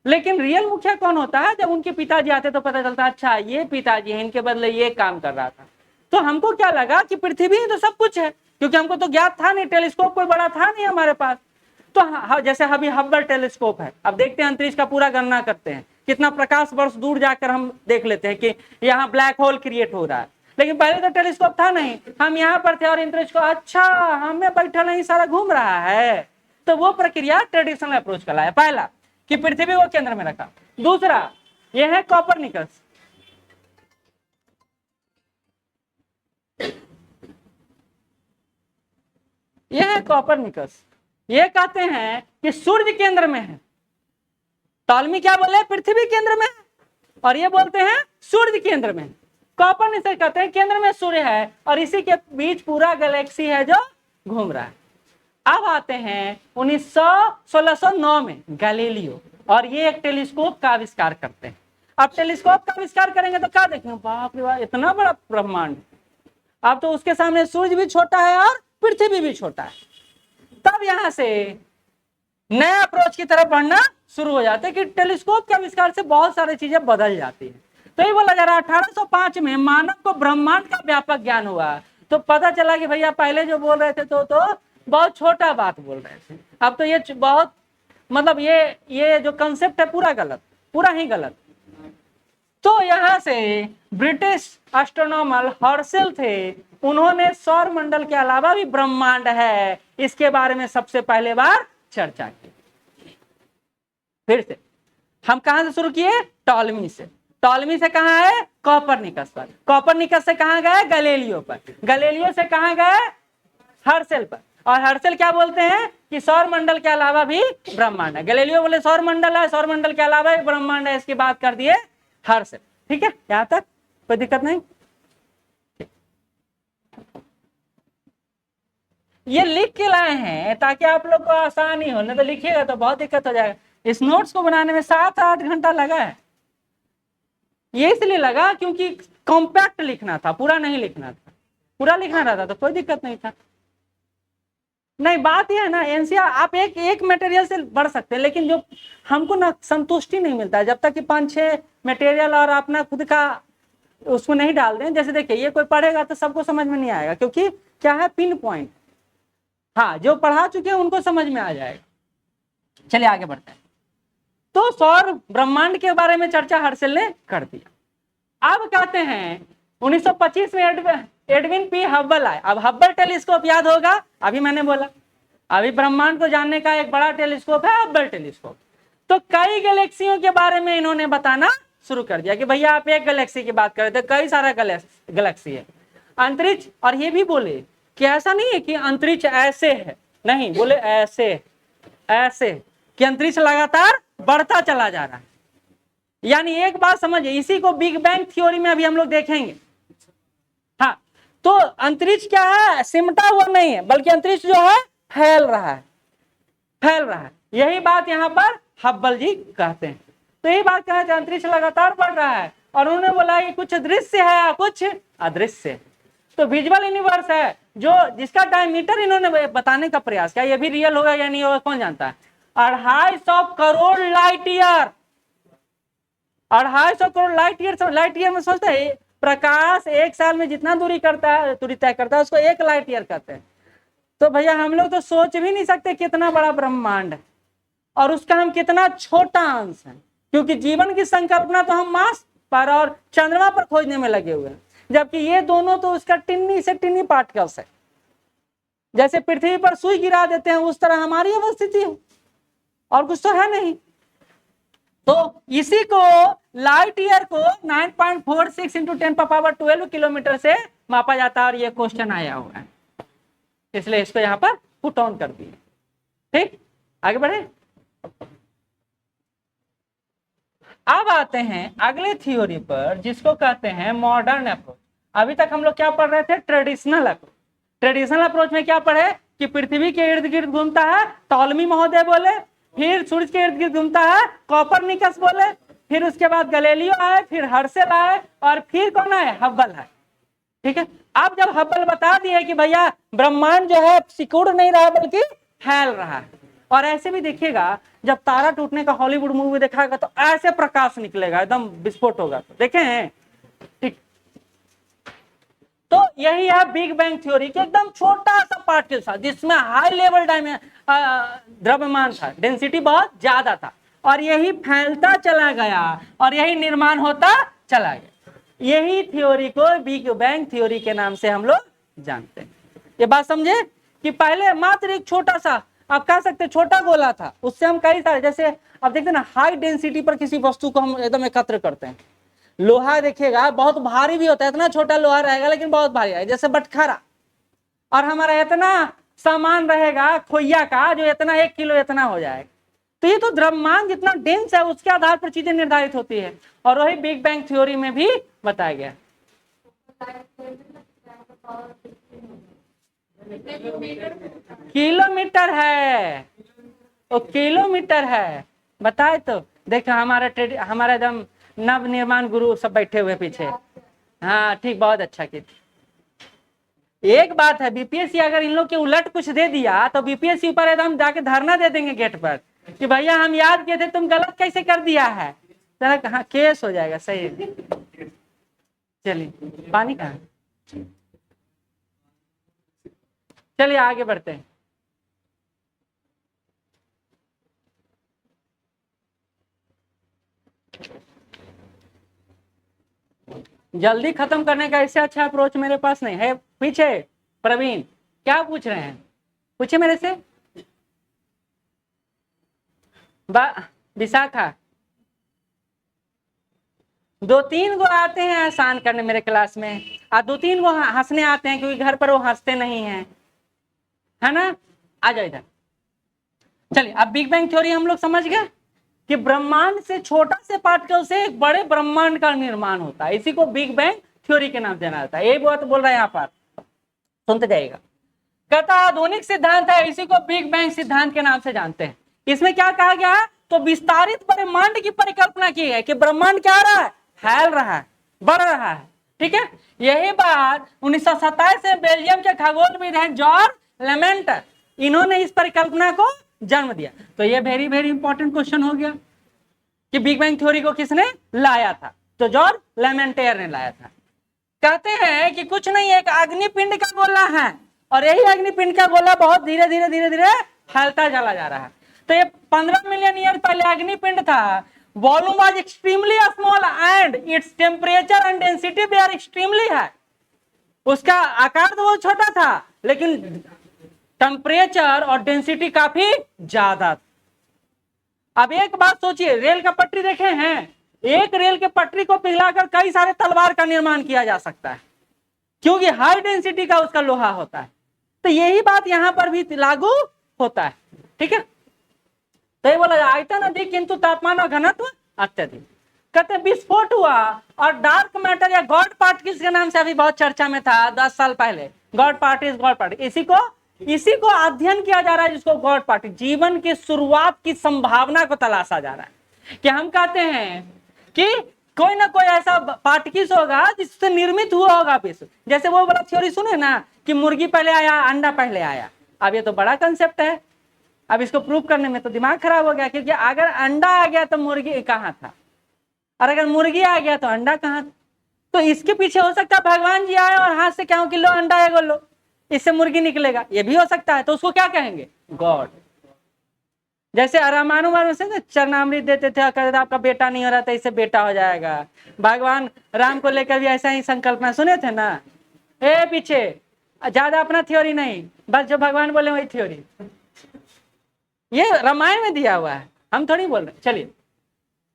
लेकिन रियल मुखिया कौन होता है? जब उनके पिताजी आते तो पता चलता है अच्छा ये पिताजी है, इनके बदले ये काम कर रहा था। तो हमको क्या लगा कि पृथ्वी ही तो सब कुछ है, क्योंकि हमको तो ज्ञात था नहीं, टेलीस्कोप कोई बड़ा था नहीं हमारे पास। तो जैसे अभी हब्बल टेलीस्कोप है, अब देखते हैं अंतरिक्ष का पूरा गणना करते हैं, कितना प्रकाश वर्ष दूर जाकर हम देख लेते हैं कि यहाँ ब्लैक होल क्रिएट हो रहा है। लेकिन पहले तो टेलीस्कोप था नहीं, हम यहाँ पर थे और अंतरिक्ष को अच्छा हमें बैठा नहीं सारा घूम रहा है। तो वो प्रक्रिया ट्रेडिशनल अप्रोच कहलाया। पहला कि पृथ्वी को केंद्र में रखा। दूसरा यह है कॉपरनिकस। यह है कॉपरनिकस, ये कहते हैं कि सूर्य केंद्र में है। टॉलमी क्या बोले? पृथ्वी केंद्र में है, और ये बोलते हैं सूर्य केंद्र में। कॉपरनिकस कहते हैं केंद्र में सूर्य है और इसी के बीच पूरा गैलेक्सी है जो घूम रहा है। अब आते हैं 1609 में गैलीलियो, और ये एक टेलीस्कोप का आविष्कार करते हैं। अब टेलीस्कोप का आविष्कार करेंगे तो क्या देखेंगे? बाप रे बाप, इतना बड़ा ब्रह्मांड। अब तो उसके सामने सूर्य भी छोटा है और पृथ्वी भी छोटा है। तब यहां से नए अप्रोच की तरफ बढ़ना शुरू हो जाते हैं कि टेलीस्कोप के आविष्कार से बहुत सारी चीजें बदल जाती है। तो ये बोला जा रहा है 1805 में मानव को ब्रह्मांड का व्यापक ज्ञान हुआ। तो पता चला कि भैया पहले जो बोल रहे थे तो बहुत छोटा बात बोल रहे थे, अब तो ये बहुत मतलब ये जो कंसेप्ट है पूरा गलत, पूरा ही गलत। तो यहां से ब्रिटिश एस्ट्रोनॉमर हर्शेल थे, उन्होंने सौर मंडल के अलावा भी ब्रह्मांड है इसके बारे में सबसे पहले बार चर्चा की। फिर से हम कहां से शुरू किए? टॉलमी से। टॉलमी से कहां है? कोपरनिकस पर। कोपरनिकस से कहां गए? गैलीलियो पर। गैलीलियो से कहां गए? हर्शेल पर। और हर्शेल क्या बोलते हैं कि सौर मंडल के अलावा भी ब्रह्मांड है। गैलीलियो बोले सौर मंडल है, सौर मंडल के अलावा भी ब्रह्मांड है, इसकी बात कर दिए हर्शेल। ठीक है, यहां तक कोई दिक्कत नहीं। ये लिख के लाए हैं ताकि आप लोग को आसानी हो, नहीं तो लिखिएगा तो बहुत दिक्कत हो जाएगा। इस नोट्स को बनाने में 7-8 घंटा लगा है। ये इसलिए लगा क्योंकि कॉम्पैक्ट लिखना था, पूरा नहीं लिखना था। पूरा लिखना रहता तो कोई दिक्कत नहीं था। नहीं, बात यह है ना, एनसीआर आप एक मटेरियल से बढ़ सकते हैं, लेकिन जो हमको ना संतुष्टि नहीं मिलता है जब तक कि 5-6 मटेरियल और अपना खुद का उसको नहीं डाल दें। जैसे देखिए, ये कोई पढ़ेगा तो सबको समझ में नहीं आएगा, क्योंकि क्या है, पिन पॉइंट। हाँ, जो पढ़ा चुके हैं उनको समझ में आ जाएगा। चलिए आगे बढ़ते हैं। तो सौर ब्रह्मांड के बारे में चर्चा हर्शेल ने कर दिया। अब कहते हैं 1925 में एडविन पी हब्बल आए। अब हब्बल टेलीस्कोप याद होगा, अभी मैंने बोला अभी ब्रह्मांड को जानने का एक बड़ा टेलीस्कोप है हब्बल टेलीस्कोप। तो कई गैलेक्सियों के बारे में इन्होंने बताना शुरू कर दिया कि भैया आप एक गैलेक्सी की बात कर रहे थे, कई सारा गैलेक्सी है। अंतरिक्ष, और ये भी बोले कि ऐसा नहीं है कि अंतरिक्ष ऐसे है, नहीं, बोले ऐसे कि अंतरिक्ष लगातार बढ़ता चला जा रहा है। यानी एक बात समझिए, इसी को बिग बैंग थ्योरी में अभी हम लोग देखेंगे। हाँ, तो अंतरिक्ष क्या है? सिमटा हुआ नहीं है, बल्कि अंतरिक्ष जो है फैल रहा है। यही बात यहाँ पर हब्बल जी कहते हैं। तो यही बात कहते हैं, अंतरिक्ष लगातार बढ़ रहा है। और उन्होंने बोला कि कुछ दृश्य है, कुछ अदृश्य। तो विजुअल यूनिवर्स है जो जिसका डायमीटर इन्होंने बताने का प्रयास किया। ये भी रियल होगा या नहीं होगा कौन जानता है। 250 crore light year. 250 crore light year में सोचते हैं, प्रकाश एक साल में जितना दूरी तय करता है उसको 1 लाइट ईयर कहते हैं। तो भैया हम लोग तो सोच भी नहीं सकते कितना बड़ा ब्रह्मांड है और उसका हम कितना छोटा अंश है, क्योंकि जीवन की संकल्पना तो हम मार्स पर और चंद्रमा पर खोजने में लगे हुए हैं, जबकि ये दोनों तो उसका टिन्नी से टिन्नी पार्टिकल्स है। जैसे पृथ्वी पर सुई गिरा देते हैं उस तरह हमारी अवस्थिति है, और कुछ तो है नहीं। तो इसी को लाइट ईयर को 9.46 × 10⁻12 किलोमीटर से मापा जाता है, और ये क्वेश्चन आया हुआ है, इसलिए इसको यहाँ पर पुट ऑन कर दिए। ठीक, आगे बढ़े। अब आते हैं अगले थ्योरी पर, जिसको कहते हैं मॉडर्न अप्रोच। अभी तक हम लोग क्या पढ़ रहे थे? Traditional approach. ट्रेडिशनल अप्रोच में क्या पढ़े कि पृथ्वी के इर्द गिर्द घूमता है, टॉलमी महोदय बोले, फिर सूर्य के इर्द गिर्द घूमता है, कोपरनिकस बोले, फिर उसके बाद गैलीलियो आए, फिर हर्शेल आए, और फिर कौन आए? हब्बल आए। ठीक है, अब जब हब्बल बता दिए कि भैया ब्रह्मांड जो है सिकुड़ नहीं रहा बल्कि फैल रहा है, और ऐसे भी देखिएगा जब तारा टूटने का हॉलीवुड मूवी दिखाएगा तो ऐसे प्रकाश निकलेगा, एकदम विस्फोट होगा, तो देखे हैं। ठीक, तो यही है बिग बैंग थ्योरी कि एकदम छोटा सा पार्टिकल था जिसमें हाई लेवल द्रव्यमान था, डेंसिटी बहुत ज्यादा था, और यही फैलता चला गया और यही निर्माण होता चला गया। यही थ्योरी को बिग बैंग थ्योरी के नाम से हम लोग जानते हैं। ये बात समझे कि पहले मात्र एक छोटा सा, आप कह सकते छोटा गोला था, उससे हम कई सारे, जैसे आप देखते हैं ना, हाई डेंसिटी पर किसी वस्तु को हम एकदम एकत्र करते हैं। लोहा देखिएगा बहुत भारी भी होता है, इतना छोटा लोहा रहेगा लेकिन बहुत भारी है, जैसे बटखरा। और हमारा इतना सामान रहेगा खोइया का जो इतना 1 किलो इतना हो जाएगा। तो ये तो द्रव्यमान जितना डेंस है उसके आधार पर चीजें निर्धारित होती है, और वही बिग बैंग थ्योरी में भी बताया गया। किलोमीटर है, वो किलोमीटर है, बताए तो। देखो हमारा एकदम नव निर्माण गुरु सब बैठे हुए पीछे। हाँ ठीक, बहुत अच्छा की। एक बात है, बीपीएससी अगर इन लोग के उलट कुछ दे दिया तो बीपीएससी ऊपर एकदम जाके धरना दे देंगे गेट पर कि भैया हम याद किए थे, तुम गलत कैसे कर दिया है, जरा कहाँ केस हो जाएगा। सही है, चलिए पानी कहाँ है? चलिए आगे बढ़ते हैं। जल्दी खत्म करने का इससे अच्छा अप्रोच मेरे पास नहीं है। पीछे प्रवीण क्या पूछ रहे हैं, पूछे मेरे से। विशाखा, 2-3 गो आते हैं आसान करने मेरे क्लास में, और 2-3 गो हंसने आते हैं क्योंकि घर पर वो हंसते नहीं हैं, है ना। आ जाओ इधर। चलिए अब बिग बैंग थ्योरी हम लोग समझ गए कि ब्रह्मांड से छोटा से पार्टिकल से एक बड़े ब्रह्मांड का निर्माण होता है, इसी को बिग बैंग थ्योरी के नाम जाना जाता है। ये बात बोल रहा है यहाँ पर, सुनते जाइएगा। कहता आधुनिक सिद्धांत है, इसी को बिग बैंग सिद्धांत के नाम से जानते हैं। इसमें क्या कहा गया है, तो विस्तारित ब्रह्मांड की परिकल्पना की है कि ब्रह्मांड क्या रहा है, फैल रहा है, बढ़ रहा है। ठीक है, यही बात 1927 में बेल्जियम के खगोलविद हैं जॉर्ज लेमेंटर, इन्होंने इस परिकल्पना को जन्म दिया। तो ये वेरी वेरी इंपॉर्टेंट क्वेश्चन हो गया कि बिग बैंग थ्योरी को किसने लाया था, तो जॉर्ज लेमेंटर ने लाया था। कहते हैं कि कुछ नहीं, एक अग्निपिंड का गोला है और यही अग्निपिंड का गोला बहुत धीरे धीरे धीरे धीरे फैलता चला जा रहा है। तो ये 15 मिलियन ईयर पहले अग्निपिंड था। Volume was extremely small and its temperature and density they are extremely high. उसका आकार तो बहुत छोटा था लेकिन टेम्परेचर और डेंसिटी काफी ज्यादा। अब एक बात सोचिए, रेल का पटरी देखे हैं, एक रेल के पटरी को पिघलाकर कई सारे तलवार का निर्माण किया जा सकता है क्योंकि हाई डेंसिटी का उसका लोहा होता है। तो यही बात यहां पर भी लागू होता है। ठीक है, तो ये बोला आयतन अधिक किंतु तापमान और घनत्व अत्यधिक। कहते हैं विस्फोट हुआ और डार्क मैटर या गॉड पार्टिकल्स के नाम से अभी बहुत चर्चा में था 10 साल पहले। गॉड पार्टिकल्स इसी को अध्ययन किया जा रहा है, जिसको गॉड पार्टिकल, जीवन की शुरुआत की संभावना को तलाशा जा रहा है। कि हम कहते हैं कि कोई ना कोई ऐसा पार्टिकल्स होगा जिससे निर्मित हुआ होगा विश्व। जैसे वो वाला थ्योरी सुने ना कि मुर्गी पहले आया अंडा पहले आया। अब ये तो बड़ा कंसेप्ट है, अब इसको प्रूव करने में तो दिमाग खराब हो गया, क्योंकि अगर अंडा आ गया तो मुर्गी कहाँ था, और अगर मुर्गी आ गया तो अंडा कहाँ था। तो इसके पीछे हो सकता है भगवान जी आए और हाथ से क्या कि लो अंडा है लो, इससे मुर्गी निकलेगा, ये भी हो सकता है। तो उसको क्या कहेंगे, गॉड। जैसे रामानुमान से चरणामृत देते थे, कहते आपका बेटा नहीं हो रहा था, इससे बेटा हो जाएगा। भगवान राम को लेकर भी ऐसा ही संकल्पना सुने थे ना। पीछे ज्यादा अपना थ्योरी नहीं, बस जो भगवान बोले वही थ्योरी। ये रामायण में दिया हुआ है, हम थोड़ी बोल रहे। चलिए,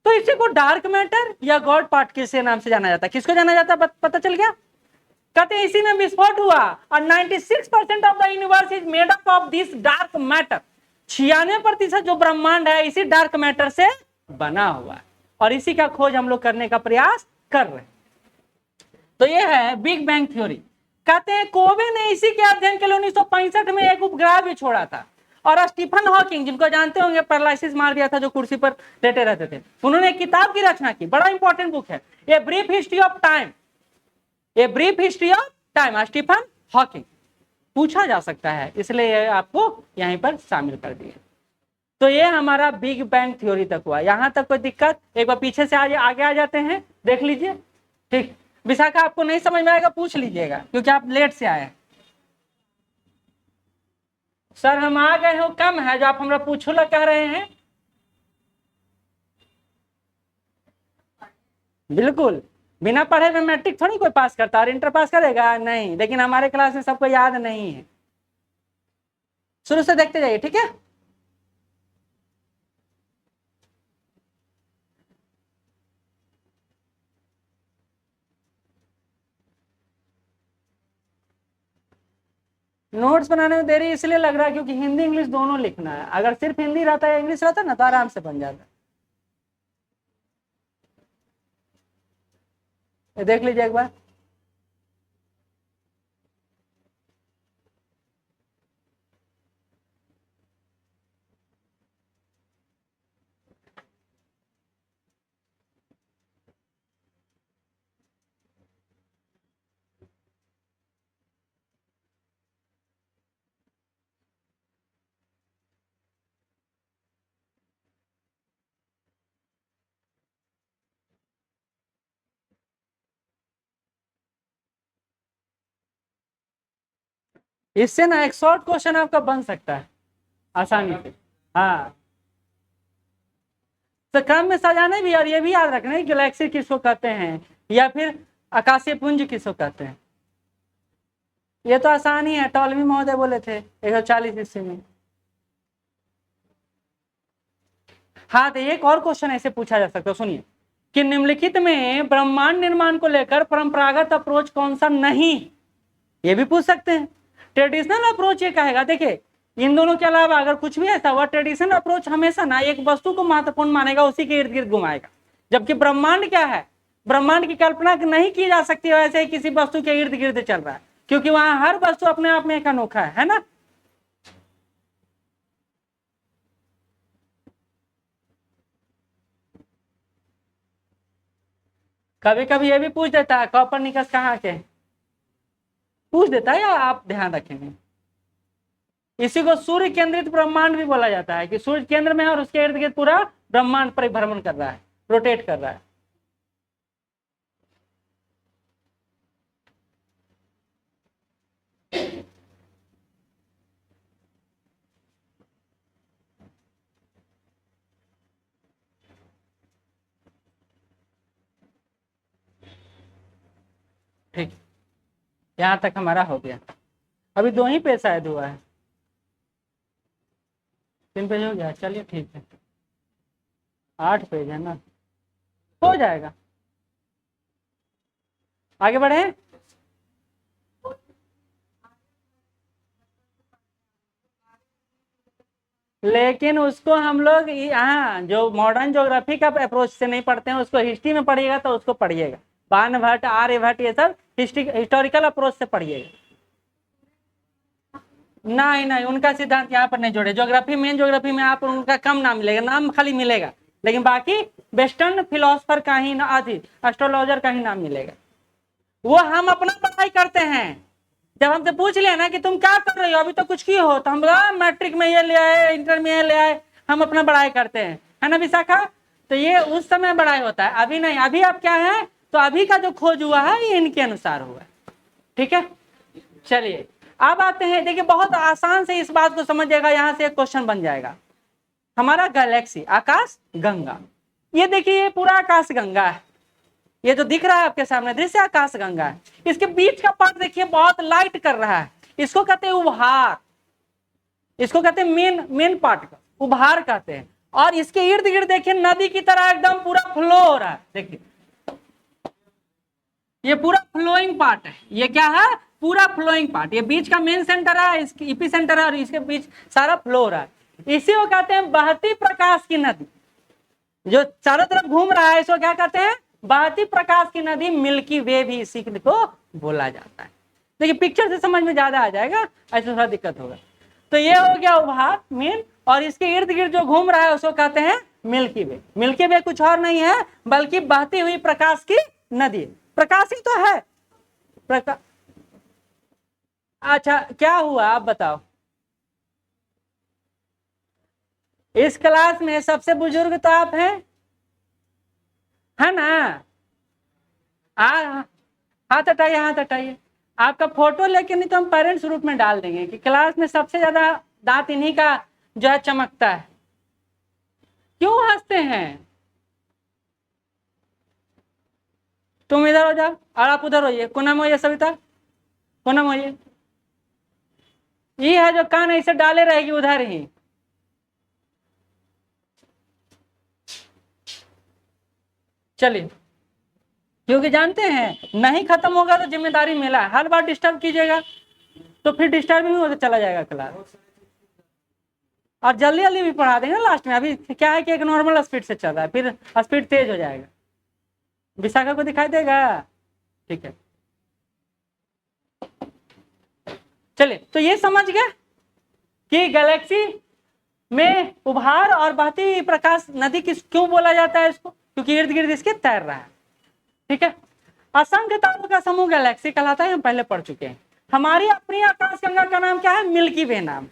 तो इसी को डार्क मैटर या गॉड पार्टिकल के नाम से जाना जाता है। किसको जाना जाता है पता चल गया। कहते हैं इसी में विस्फोट हुआ और 96% of the universe is made up of this dark matter. 96% जो ब्रह्मांड है इसी डार्क मैटर से बना हुआ है और इसी का खोज हम लोग करने का प्रयास कर रहे हैं। तो ये है बिग बैंग थ्योरी। कहते हैं कोबे ने इसी के अध्ययन के लिए 1965 में एक उपग्रह भी छोड़ा था और स्टीफन हॉकिंग, जिनको जानते होंगे, पैरालिसिस मार दिया था, जो कुर्सी पर लेटे रहते थे, उन्होंने एक किताब की रचना की। बड़ा इंपॉर्टेंट बुक है, a brief history of time, a brief history of time, Stephen Hawking. पूछा जा सकता है इसलिए आपको यहीं पर शामिल कर दिए। तो ये हमारा बिग बैंग थ्योरी तक हुआ। यहां तक कोई दिक्कत, एक बार पीछे से आगे आ जाते हैं, देख लीजिए। ठीक, विशाखा आपको नहीं समझ में आएगा पूछ लीजिएगा क्योंकि आप लेट से आए। सर हम आ गए हो कम है जो आप हमरा पूछो ला कह रहे हैं। बिल्कुल, बिना पढ़े में मैट्रिक थोड़ी कोई पास करता और इंटर पास करेगा नहीं, लेकिन हमारे क्लास में सबको याद नहीं है। शुरू से देखते जाइए, ठीक है। नोट्स बनाने में देरी इसलिए लग रहा है क्योंकि हिंदी इंग्लिश दोनों लिखना है। अगर सिर्फ हिंदी रहता है इंग्लिश रहता ना तो आराम से बन जाता। देख लीजिए एक बार। इससे ना एक शॉर्ट क्वेश्चन आपका बन सकता है आसानी से। हाँ, तो क्रम में सजाने भी, और ये भी याद रखना है गैलेक्सी किसको कहते हैं या फिर आकाशीय पुंज किसको कहते हैं। ये तो आसान ही है, टॉलमी महोदय बोले थे 140 ईस्वी में। हाँ, तो एक और क्वेश्चन ऐसे पूछा जा सकता है, सुनिए कि निम्नलिखित में ब्रह्मांड निर्माण को लेकर परंपरागत अप्रोच कौन सा नहीं, ये भी पूछ सकते हैं। ट्रेडिशनल अप्रोच ये कहेगा, देखिए इन दोनों के अलावा अगर कुछ भी ऐसा हुआ, ट्रेडिशनल अप्रोच हमेशा ना एक वस्तु को महत्वपूर्ण मानेगा, उसी के इर्द गिर्द घुमाएगा। जबकि ब्रह्मांड क्या है, ब्रह्मांड की कल्पना नहीं की जा सकती वैसे ही किसी वस्तु के इर्द गिर्द चल रहा है, क्योंकि वहां हर वस्तु अपने आप में एक अनोखा है ना। कभी कभी ये भी पूछ देता है कॉपरनिकस कहाँ के, पूछ देता है, या आप ध्यान रखेंगे। इसी को सूर्य केंद्रित ब्रह्मांड भी बोला जाता है कि सूर्य केंद्र में है और उसके इर्द गिर्द पूरा ब्रह्मांड परिभ्रमण कर रहा है, रोटेट कर रहा है। ठीक, यहां तक हमारा हो गया। अभी 2 ही पेज शायद हुआ है, 3 पेज हो गया, चलिए ठीक है। 8 पेज है ना, हो जाएगा। आगे बढ़े। लेकिन उसको हम लोग यहाँ जो मॉडर्न ज्योग्राफी का अप्रोच से नहीं पढ़ते हैं, उसको हिस्ट्री में पढ़िएगा तो उसको पढ़िएगा, बाणभट्ट, आर्यभट्ट, ये सब हिस्टोरिकल अप्रोच से पढ़िएगा। नहीं नहीं, उनका सिद्धांत यहाँ पर नहीं जोड़े। ज्योग्राफी, मेन ज्योग्राफी में आप उनका कम नाम मिलेगा, नाम खाली मिलेगा, लेकिन बाकी वेस्टर्न फिलोसफर का ही आदि एस्ट्रोलॉजर का ही नाम मिलेगा। वो हम अपना पढ़ाई करते हैं। जब हमसे पूछ लिया ना कि तुम क्या कर रहे हो, अभी तो कुछ किए हो, तो हम मैट्रिक में ये ले आए, इंटर में ये ले आए, हम अपना पढ़ाई करते हैं, है ना विशाखा। तो ये उस समय पढ़ाई होता है, अभी नहीं। अभी आप क्या है, तो अभी का जो खोज हुआ है ये इनके अनुसार हुआ है। ठीक है, चलिए अब आते हैं। देखिए बहुत आसान से इस बात को समझिएगा, यहां से एक क्वेश्चन बन जाएगा। हमारा गैलेक्सी आकाश गंगा, ये देखिए ये पूरा आकाश गंगा है, ये जो दिख रहा है आपके सामने दृश्य आकाश गंगा है। इसके बीच का पार्ट देखिए बहुत लाइट कर रहा है, इसको कहते हैं उभार, इसको कहते हैं मेन पार्ट का उभार कहते हैं। और इसके इर्द गिर्द देखिए नदी की तरह एकदम पूरा फ्लो हो रहा है। देखिए ये पूरा फ्लोइंग पार्ट है, ये क्या है, पूरा फ्लोइंग पार्ट। ये बीच का मेन सेंटर है, इसकी इपी सेंटर है, और इसके बीच सारा फ्लो हो रहा है। इसी को कहते हैं बहती प्रकाश की नदी, जो चारों तरफ घूम रहा है, इसको क्या कहते हैं, बहती प्रकाश की नदी, मिल्की वे भी इसी को बोला जाता है। देखिए पिक्चर से समझ में ज्यादा आ जाएगा, ऐसे थोड़ा दिक्कत होगा। तो ये हो गया उभार मेन, और इसके इर्द गिर्द जो घूम रहा है उसको कहते हैं मिल्की वे। मिल्की वे कुछ और नहीं है बल्कि बहती हुई प्रकाश की नदी। प्रकाश ही तो है प्रकाश। अच्छा क्या हुआ आप बताओ, इस क्लास में सबसे बुजुर्ग तो आप हैं, है ना। हाथ हटाइए, हाथ हटाइए। आपका फोटो लेके नहीं तो हम पेरेंट्स ग्रुप में डाल देंगे कि क्लास में सबसे ज्यादा दांत इन्हीं का जो है चमकता है। क्यों हंसते हैं, तुम इधर हो जाओ और आप उधर होइए। कौन नाम होइए सविता, कौन नाम होइए। ये है जो कान ऐसे डाले रहेगी उधर ही। चलिए, क्योंकि जानते हैं नहीं खत्म होगा तो जिम्मेदारी मिला है, हर बार डिस्टर्ब कीजिएगा तो फिर डिस्टर्ब ही होता चला जाएगा क्लास। और जल्दी जल्दी भी पढ़ा देंगे लास्ट में। अभी क्या है कि एक नॉर्मल स्पीड से चल रहा है, फिर स्पीड तेज हो जाएगा। विशाखा को दिखाई देगा, ठीक है। चलिए, तो ये समझ गए कि गैलेक्सी में उभार और बहती प्रकाश नदी किस क्यों बोला जाता है इसको, क्योंकि इर्द गिर्द इसके तैर रहा है। ठीक है, असंख्य तारों का समूह गैलेक्सी कहलाता है, हम पहले पढ़ चुके हैं। हमारी अपनी आकाश गंगा का नाम क्या है, मिल्की वे नाम।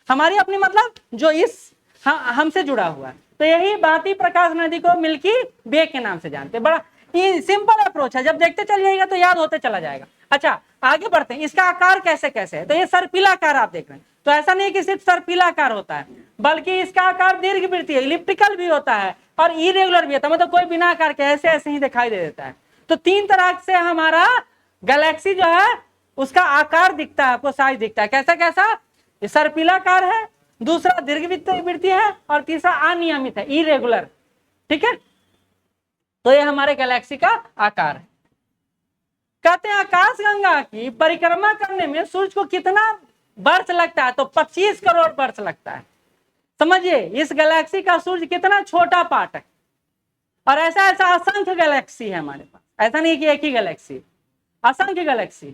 हमारी अपनी मतलब जो इस हमसे जुड़ा हुआ है, तो यही बहती प्रकाश नदी को मिल्की वे के नाम से जानते हैं। बड़ा ये सिंपल अप्रोच है, जब देखते चल जाएगा तो याद होते चला जाएगा। अच्छा आगे बढ़ते हैं, इसका आकार कैसे कैसे है, तो ये सर्पिलाकार आप देख रहे हैं, तो ऐसा नहीं कि सिर्फ सर्पिलाकार होता है, बल्कि इसका आकार दीर्घवृत्तीय है, इलिप्टिकल भी होता है और इरेगुलर भी होता है, मतलब कोई बिना आकार के ऐसे ऐसे ही दिखाई दे देता है। तो तीन तरह से हमारा गैलेक्सी जो है उसका आकार दिखता है, आपको साइज दिखता है, कैसा कैसा, ये सर्पिलाकार है, दूसरा दीर्घवृत्तीय है और तीसरा अनियमित है, इरेगुलर। ठीक है, तो ये हमारे गैलेक्सी का आकार है। कहते हैं आकाशगंगा की परिक्रमा करने में सूर्य को कितना वर्ष लगता है, तो 25 करोड़ वर्ष लगता है। समझिए इस गैलेक्सी का सूर्य कितना छोटा पार्ट है, और ऐसा ऐसा असंख्य गैलेक्सी है हमारे पास, ऐसा नहीं कि एक ही गैलेक्सी, असंख्य गैलेक्सी।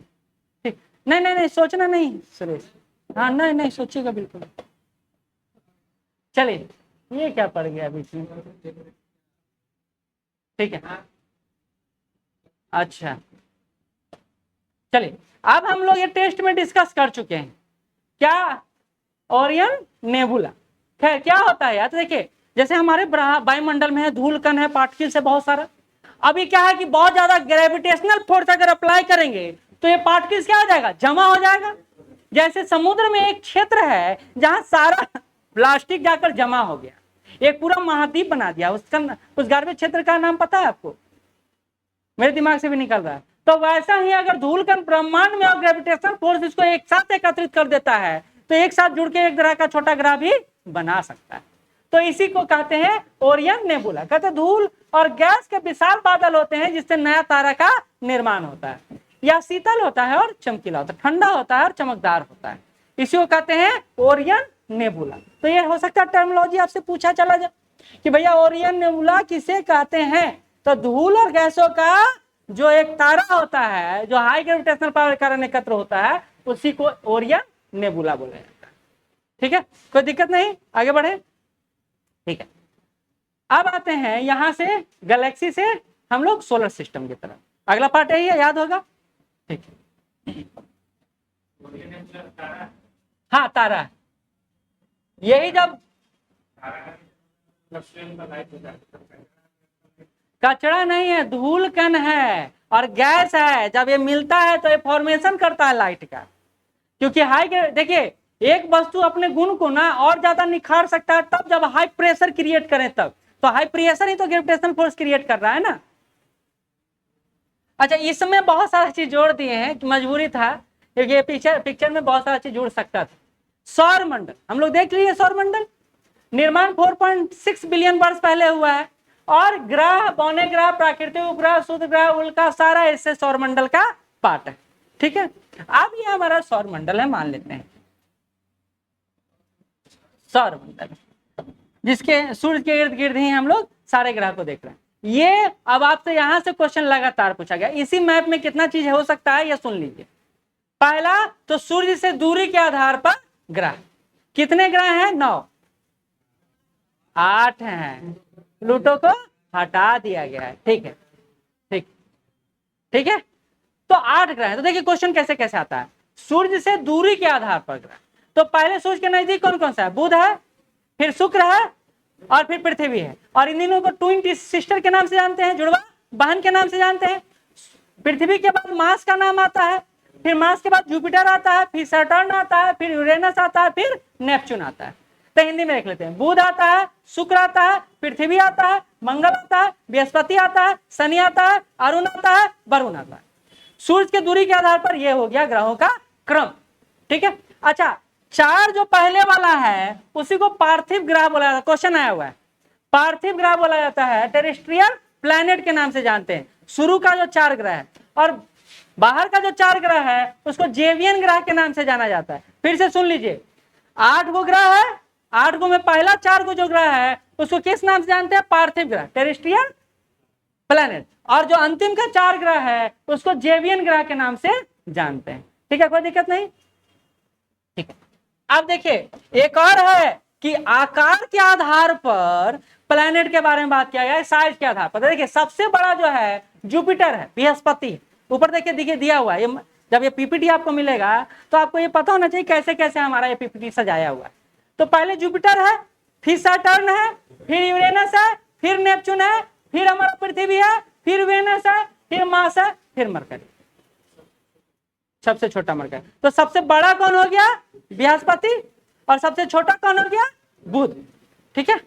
ठीक, नहीं नहीं नहीं सोचना नहीं सुरेश, हाँ नहीं नहीं सोचिएगा बिल्कुल। चलिए ये क्या पड़ गया बीच में, ठीक है, अच्छा चलिए अब हम लोग ये टेस्ट में डिस्कस कर चुके हैं क्या, ओरियन नेबुला। खैर क्या होता है यार, तो देखिए जैसे हमारे वायुमंडल में है धूल कण है, पार्टिकल्स है बहुत सारा। अभी क्या है कि बहुत ज्यादा ग्रेविटेशनल फोर्स अगर अप्लाई करेंगे तो ये पार्टिकल्स क्या हो जाएगा, जमा हो जाएगा। जैसे समुद्र में एक क्षेत्र है जहां सारा प्लास्टिक जाकर जमा हो गया, एक पूरा महाद्वीप बना दिया, उसका उस गार्बेज क्षेत्र का नाम पता है आपको, मेरे दिमाग से भी निकल रहा है। तो वैसा ही अगर धूल कण ब्रह्मांड में और ग्रेविटेशनल फोर्स इसको एक साथ एकत्रित कर देता है तो एक साथ जुड़ के एक ग्रह का छोटा ग्रह भी बना सकता है। तो इसी को कहते हैं ओरियन नेबुला। कहते हैं धूल और गैस के विशाल बादल होते हैं जिससे नया तारा का निर्माण होता है। यह शीतल होता है और चमकीला होता है, ठंडा होता है और चमकदार होता है, इसी को कहते हैं ओरियन नेबुला। तो ये हो सकता है टर्मिनोलॉजी आपसे पूछा चला जाए कि भैया ओरियन नेबुला किसे कहते हैं, तो धूल और गैसों का जो एक तारा होता है जो हाई ग्रेविटेशनल पावर के कारण एकत्र होता है उसी को ओरियन नेबुला बोला जाता है। ठीक है, कोई दिक्कत नहीं, आगे बढ़े। ठीक है, अब आते हैं यहां से गैलेक्सी से हम लोग सोलर सिस्टम की तरफ, अगला पार्ट यही है, याद होगा। ठीक है, हाँ तारा, यही जब कचरा नहीं है, धूल कण है और गैस है, जब ये मिलता है तो ये फॉर्मेशन करता है लाइट का। क्योंकि हाई, देखिए एक वस्तु अपने गुण को ना और ज्यादा निखार सकता है तब जब हाई प्रेशर क्रिएट करें तब, तो हाई प्रेशर ही तो ग्रेविटेशनल फोर्स क्रिएट कर रहा है ना। अच्छा इसमें बहुत सारा चीज जोड़ दिए हैं, मजबूरी था क्योंकि पिक्चर में बहुत सारा चीज जुड़ सकता था। सौर मंडल हम लोग देख लिए, सौर मंडल निर्माण 4.6 बिलियन वर्ष पहले हुआ है, और ग्रह, बौने ग्रह, प्राकृतिक उपग्रह, शुद्ध ग्रह, उल्का, सारा इससे सौर मंडल का पार्ट है। ठीक है, अब ये हमारा सौर मंडल है, मान लेते हैं सौर मंडल, जिसके सूर्य के इर्द गिर्द ही हम लोग सारे ग्रह को देख रहे हैं। ये अब आपसे यहां से क्वेश्चन लगातार पूछा गया, इसी मैप में कितना चीज हो सकता है ये सुन लीजिए। पहला तो सूर्य से दूरी के आधार पर ग्रह, कितने ग्रह हैं, 9, 8 हैं, प्लूटो को हटा दिया गया है। ठीक है, ठीक, ठीक है, तो 8 ग्रह है। तो देखिए क्वेश्चन कैसे कैसे आता है, सूर्य से दूरी के आधार पर ग्रह। तो पहले सूर्य के नजदीक कौन कौन सा है, बुध है, फिर शुक्र है और फिर पृथ्वी है, और इन तीनों को ट्विन सिस्टर के नाम से जानते हैं, जुड़वा बहन के नाम से जानते हैं। पृथ्वी के बाद मार्स का नाम आता है, फिर मार्स के बाद जुपिटर आता है, फिर सैटर्न आता है, फिर यूरेनस आता है, फिर नेपच्यून आता है। तो हिंदी में देख लेते हैं, बुध आता है, शुक्र आता है, पृथ्वी आता है, मंगल आता है, बृहस्पति आता है, शनि आता है, अरुण आता है, वरुण आता है। सूर्य की दूरी के आधार पर यह हो गया ग्रहों का क्रम। ठीक है, अच्छा 4 जो पहले वाला है उसी को पार्थिव ग्रह बोला जाता है, क्वेश्चन आया हुआ है, पार्थिव ग्रह बोला जाता है, टेरेस्ट्रियल प्लैनेट के नाम से जानते हैं। शुरू का जो 4 ग्रह है और बाहर का जो 4 ग्रह है उसको जेवियन ग्रह के नाम से जाना जाता है। फिर से सुन लीजिए, 8 गो ग्रह है, 8 गो में पहला 4 गो जो ग्रह है उसको किस नाम से जानते हैं, पार्थिव ग्रह, टेरेस्ट्रियल प्लैनेट, और जो अंतिम का 4 ग्रह है उसको जेवियन ग्रह के नाम से जानते हैं। ठीक है, कोई दिक्कत नहीं। ठीक है, अब देखिए एक और है कि आकार के आधार पर प्लैनेट के बारे में बात किया गया है, साइज के आधार पर। देखिए सबसे बड़ा जो है जुपिटर है, बृहस्पति, ऊपर देखिए दिया हुआ है। जब ये पीपीटी आपको मिलेगा तो आपको ये पता होना चाहिए कैसे कैसे हमारा ये पीपीटी सजाया हुआ है। तो पहले जुपिटर है, फिर सैटर्न है, फिर यूरेनस है, फिर नेपच्यून है, फिर हमारा पृथ्वी है, फिर वेनस है, फिर मार्स है, फिर मरकरी। सबसे छोटा मरकरी। तो सबसे बड़ा कौन हो गया? बृहस्पति, और सबसे छोटा कौन हो गया? बुध। ठीक है,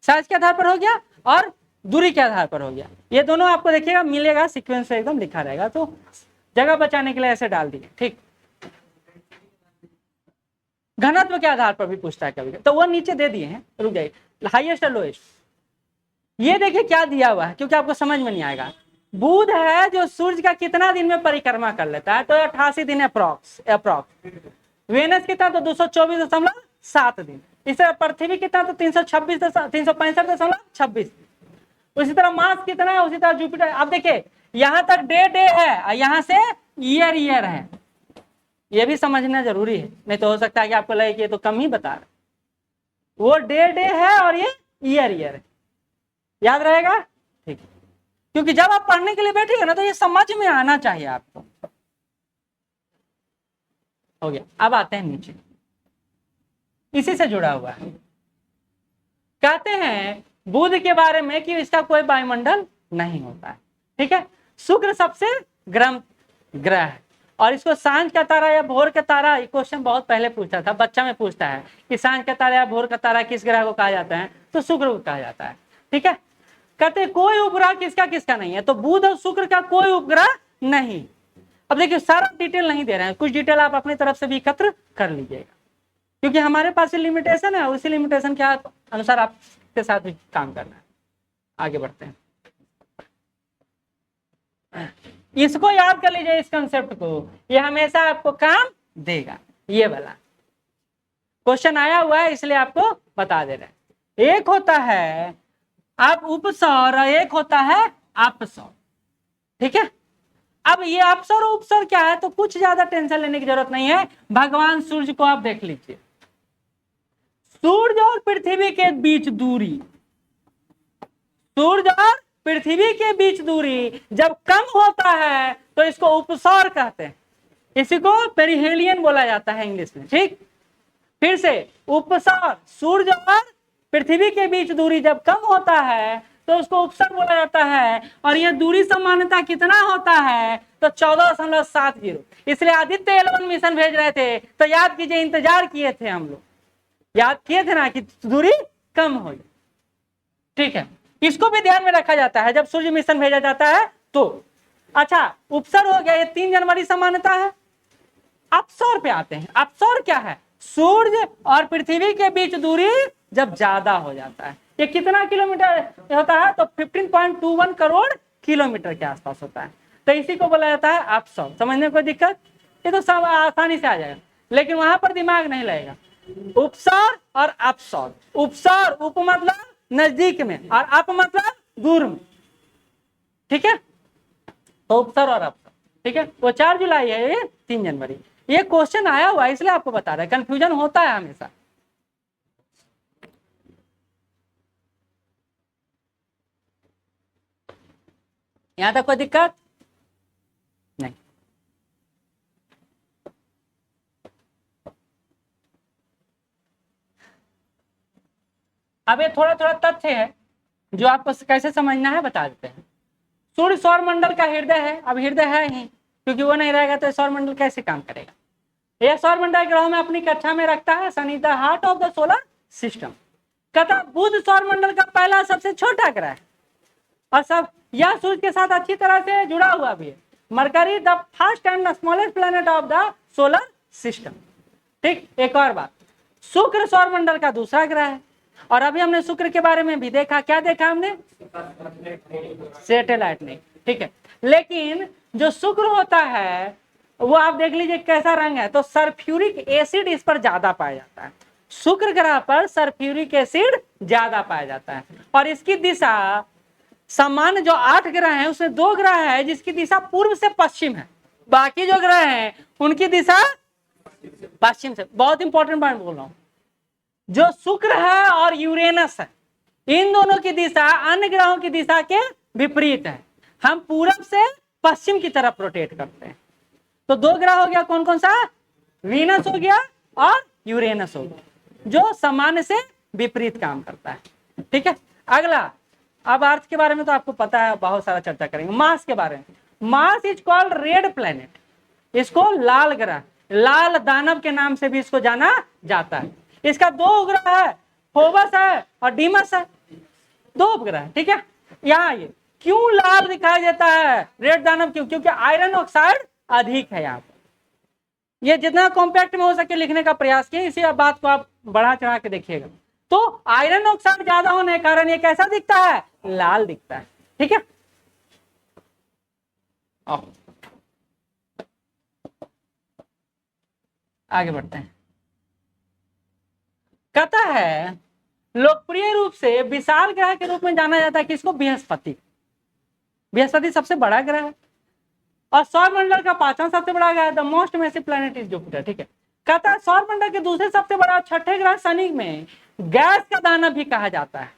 साइज के आधार पर हो गया और दूरी के आधार पर हो गया। ये दोनों आपको देखिएगा मिलेगा, सीक्वेंस से एकदम लिखा रहेगा, तो जगह बचाने के लिए ऐसे डाल दिए। ठीक, घनत्व के आधार पर भी पूछता है कभी, तो वो नीचे दे दिए हैं, रुक जाइए, हाईएस्ट और लोएस्ट। ये देखिए क्या दिया हुआ है, क्योंकि आपको समझ में नहीं आएगा। बुध है जो सूर्य का कितना दिन में परिक्रमा कर लेता है, तो 88 दिन अप्रॉक्स। वेनस कितना, तो 224.7 दिन। इस तरह पृथ्वी कितना, तो 365.26। उसी तरह मार्स कितना है, उसी तरह जुपिटर। अब देखिए यहां तक डे है और यहां से ईयर है, ये भी समझना जरूरी है, नहीं तो हो सकता है कि आपको लगे कि ये तो कम ही बता रहे। वो डे है और ये ईयर है, याद रहेगा? ठीक है, क्योंकि जब आप पढ़ने के लिए बैठेंगे ना तो ये समझ में आना चाहिए आपको। हो गया, अब आते हैं नीचे, इसी से जुड़ा हुआ है। कहते हैं बुध के बारे में कि इसका कोई वायुमंडल नहीं होता है। ठीक है, शुक्र सबसे गर्म ग्रह है, और इसको सांझ का तारा या भोर का तारा, ये क्वेश्चन बहुत पहले पूछा था, बच्चा में पूछता है कि सांझ का तारा या भोर का तारा किस ग्रह को कहा जाता है, तो शुक्र को कहा जाता है। ठीक है, कहते कोई उपग्रह किसका किसका नहीं है, तो बुध और शुक्र का कोई उपग्रह नहीं। अब देखिए सारा डिटेल नहीं दे रहे हैं, कुछ डिटेल आप अपनी तरफ से भी एकत्र कर लीजिएगा, क्योंकि हमारे पास लिमिटेशन है, उसी लिमिटेशन के अनुसार आपके साथ भी काम करना है। आगे बढ़ते हैं, इसको याद कर लीजिए, इस कंसेप्ट को, ये हमेशा आपको काम देगा। ये वाला क्वेश्चन आया हुआ है इसलिए आपको बता दे रहे हैं। एक होता है आप उपसौर और एक होता है अपसौर। ठीक है, अब ये अपसौर उपसौर क्या है, तो कुछ ज्यादा टेंशन लेने की जरूरत नहीं है। भगवान सूर्य को आप देख लीजिए, सूर्य और पृथ्वी के बीच दूरी, सूर्य और पृथ्वी के बीच दूरी जब कम होता है तो इसको उपसौर कहते हैं, इसी को पेरिहेलियन बोला जाता है इंग्लिश में। ठीक, फिर से उपसौर, सूर्य और पृथ्वी के बीच दूरी जब कम होता है तो उसको उपसौर बोला जाता है, और यह दूरी सामान्यता कितना होता है, तो 14.70। इसलिए आदित्य L1 मिशन भेज रहे थे, तो याद कीजिए, इंतजार किए थे हम लोग, याद किए थे ना कि दूरी कम हो। ठीक है, इसको भी ध्यान में रखा जाता है जब सूर्य मिशन भेजा जाता है तो। अच्छा, उपसौर हो गया, ये 3 जनवरी सामान्यता है। अपसौर पे आते हैं, अपसौर क्या है, सूर्य और पृथ्वी के बीच दूरी जब ज्यादा हो जाता है। ये कितना किलोमीटर होता है, तो 15.21 करोड़ किलोमीटर के आसपास होता है, तो इसी को बोला जाता है अपसौर। समझने में कोई दिक्कत? ये तो सब आसानी से आ जाएगा, लेकिन वहां पर दिमाग नहीं लगेगा। उपसौर और अपसौर, उपसौर उप मतलब नजदीक में और अप मतलब दूर में। ठीक है, तो उपसौर और अपसौर। ठीक है, वो 4 जुलाई है, ये 3 जनवरी। ये क्वेश्चन आया हुआ है इसलिए आपको बता रहे हैं, कंफ्यूजन होता है हमेशा। यहां तक कोई दिक्कत नहीं? अब ये थोड़ा थोड़ा तथ्य है जो आपको कैसे समझना है बता देते हैं। सूर्य सौर मंडल का हृदय है, अब हृदय है ही, क्योंकि वो नहीं रहेगा तो सौर मंडल कैसे काम करेगा। यह सौर मंडल ग्रहों में अपनी कक्षा में रखता है, sun is the heart of the solar system. कहता बुध सौर मंडल का पहला सबसे छोटा ग्रह है, और सब यह सूर्य के साथ अच्छी तरह से जुड़ा हुआ भी है। Mercury the first and smallest planet of the solar system. ठीक, एक और बात, शुक्र सौर मंडल का दूसरा ग्रह है, और अभी हमने शुक्र के बारे में भी देखा, क्या देखा हमने, सैटेलाइट नहीं। ठीक है, लेकिन जो शुक्र होता है वो आप देख लीजिए कैसा रंग है, तो सल्फ्यूरिक एसिड इस पर ज्यादा पाया जाता है। शुक्र ग्रह पर सल्फ्यूरिक एसिड ज्यादा पाया जाता है, और इसकी दिशा सामान्य जो 8 ग्रह हैं उसमें 2 ग्रह है जिसकी दिशा पूर्व से पश्चिम है, बाकी जो ग्रह हैं उनकी दिशा पश्चिम से। बहुत इंपॉर्टेंट पॉइंट बोल रहा हूं, जो शुक्र है और यूरेनस है, इन दोनों की दिशा अन्य ग्रहों की दिशा के विपरीत है। हम पूरब से पश्चिम की तरफ रोटेट करते हैं, तो 2 ग्रह हो गया, कौन कौन सा, वीनस हो गया और यूरेनस हो गया, जो सामान्य से विपरीत काम करता है। ठीक है, अगला, अब अर्थ के बारे में तो आपको पता है, बहुत सारा चर्चा करेंगे। मार्स के बारे में, Mars is called red planet. इसको लाल ग्रह, लाल दानव के नाम से भी इसको जाना जाता है। इसका 2 उपग्रह है, फोबस है और डीमस है, 2 उपग्रह। ठीक है, यहाँ ये क्यों लाल दिखाई देता है रेड दानव, क्यों? क्योंकि आयरन ऑक्साइड अधिक है यहाँ पर। ये जितना कॉम्पैक्ट में हो सके लिखने का प्रयास किए, इसी बात को आप बढ़ा चढ़ा के देखिएगा। तो आयरन ऑक्साइड ज्यादा होने के कारण ये कैसा दिखता है? लाल दिखता है। ठीक है, आगे बढ़ते हैं। कहता है लोकप्रिय रूप से विशाल ग्रह के रूप में जाना जाता है किसको? बृहस्पति। बृहस्पति सबसे बड़ा ग्रह है और सौरमंडल का 5वां सबसे बड़ा ग्रह है। The most massive planet is Jupiter. ठीक है, कहता है सौरमंडल के दूसरे सबसे बड़ा 6ठे ग्रह शनि में गैस का दानव भी कहा जाता है,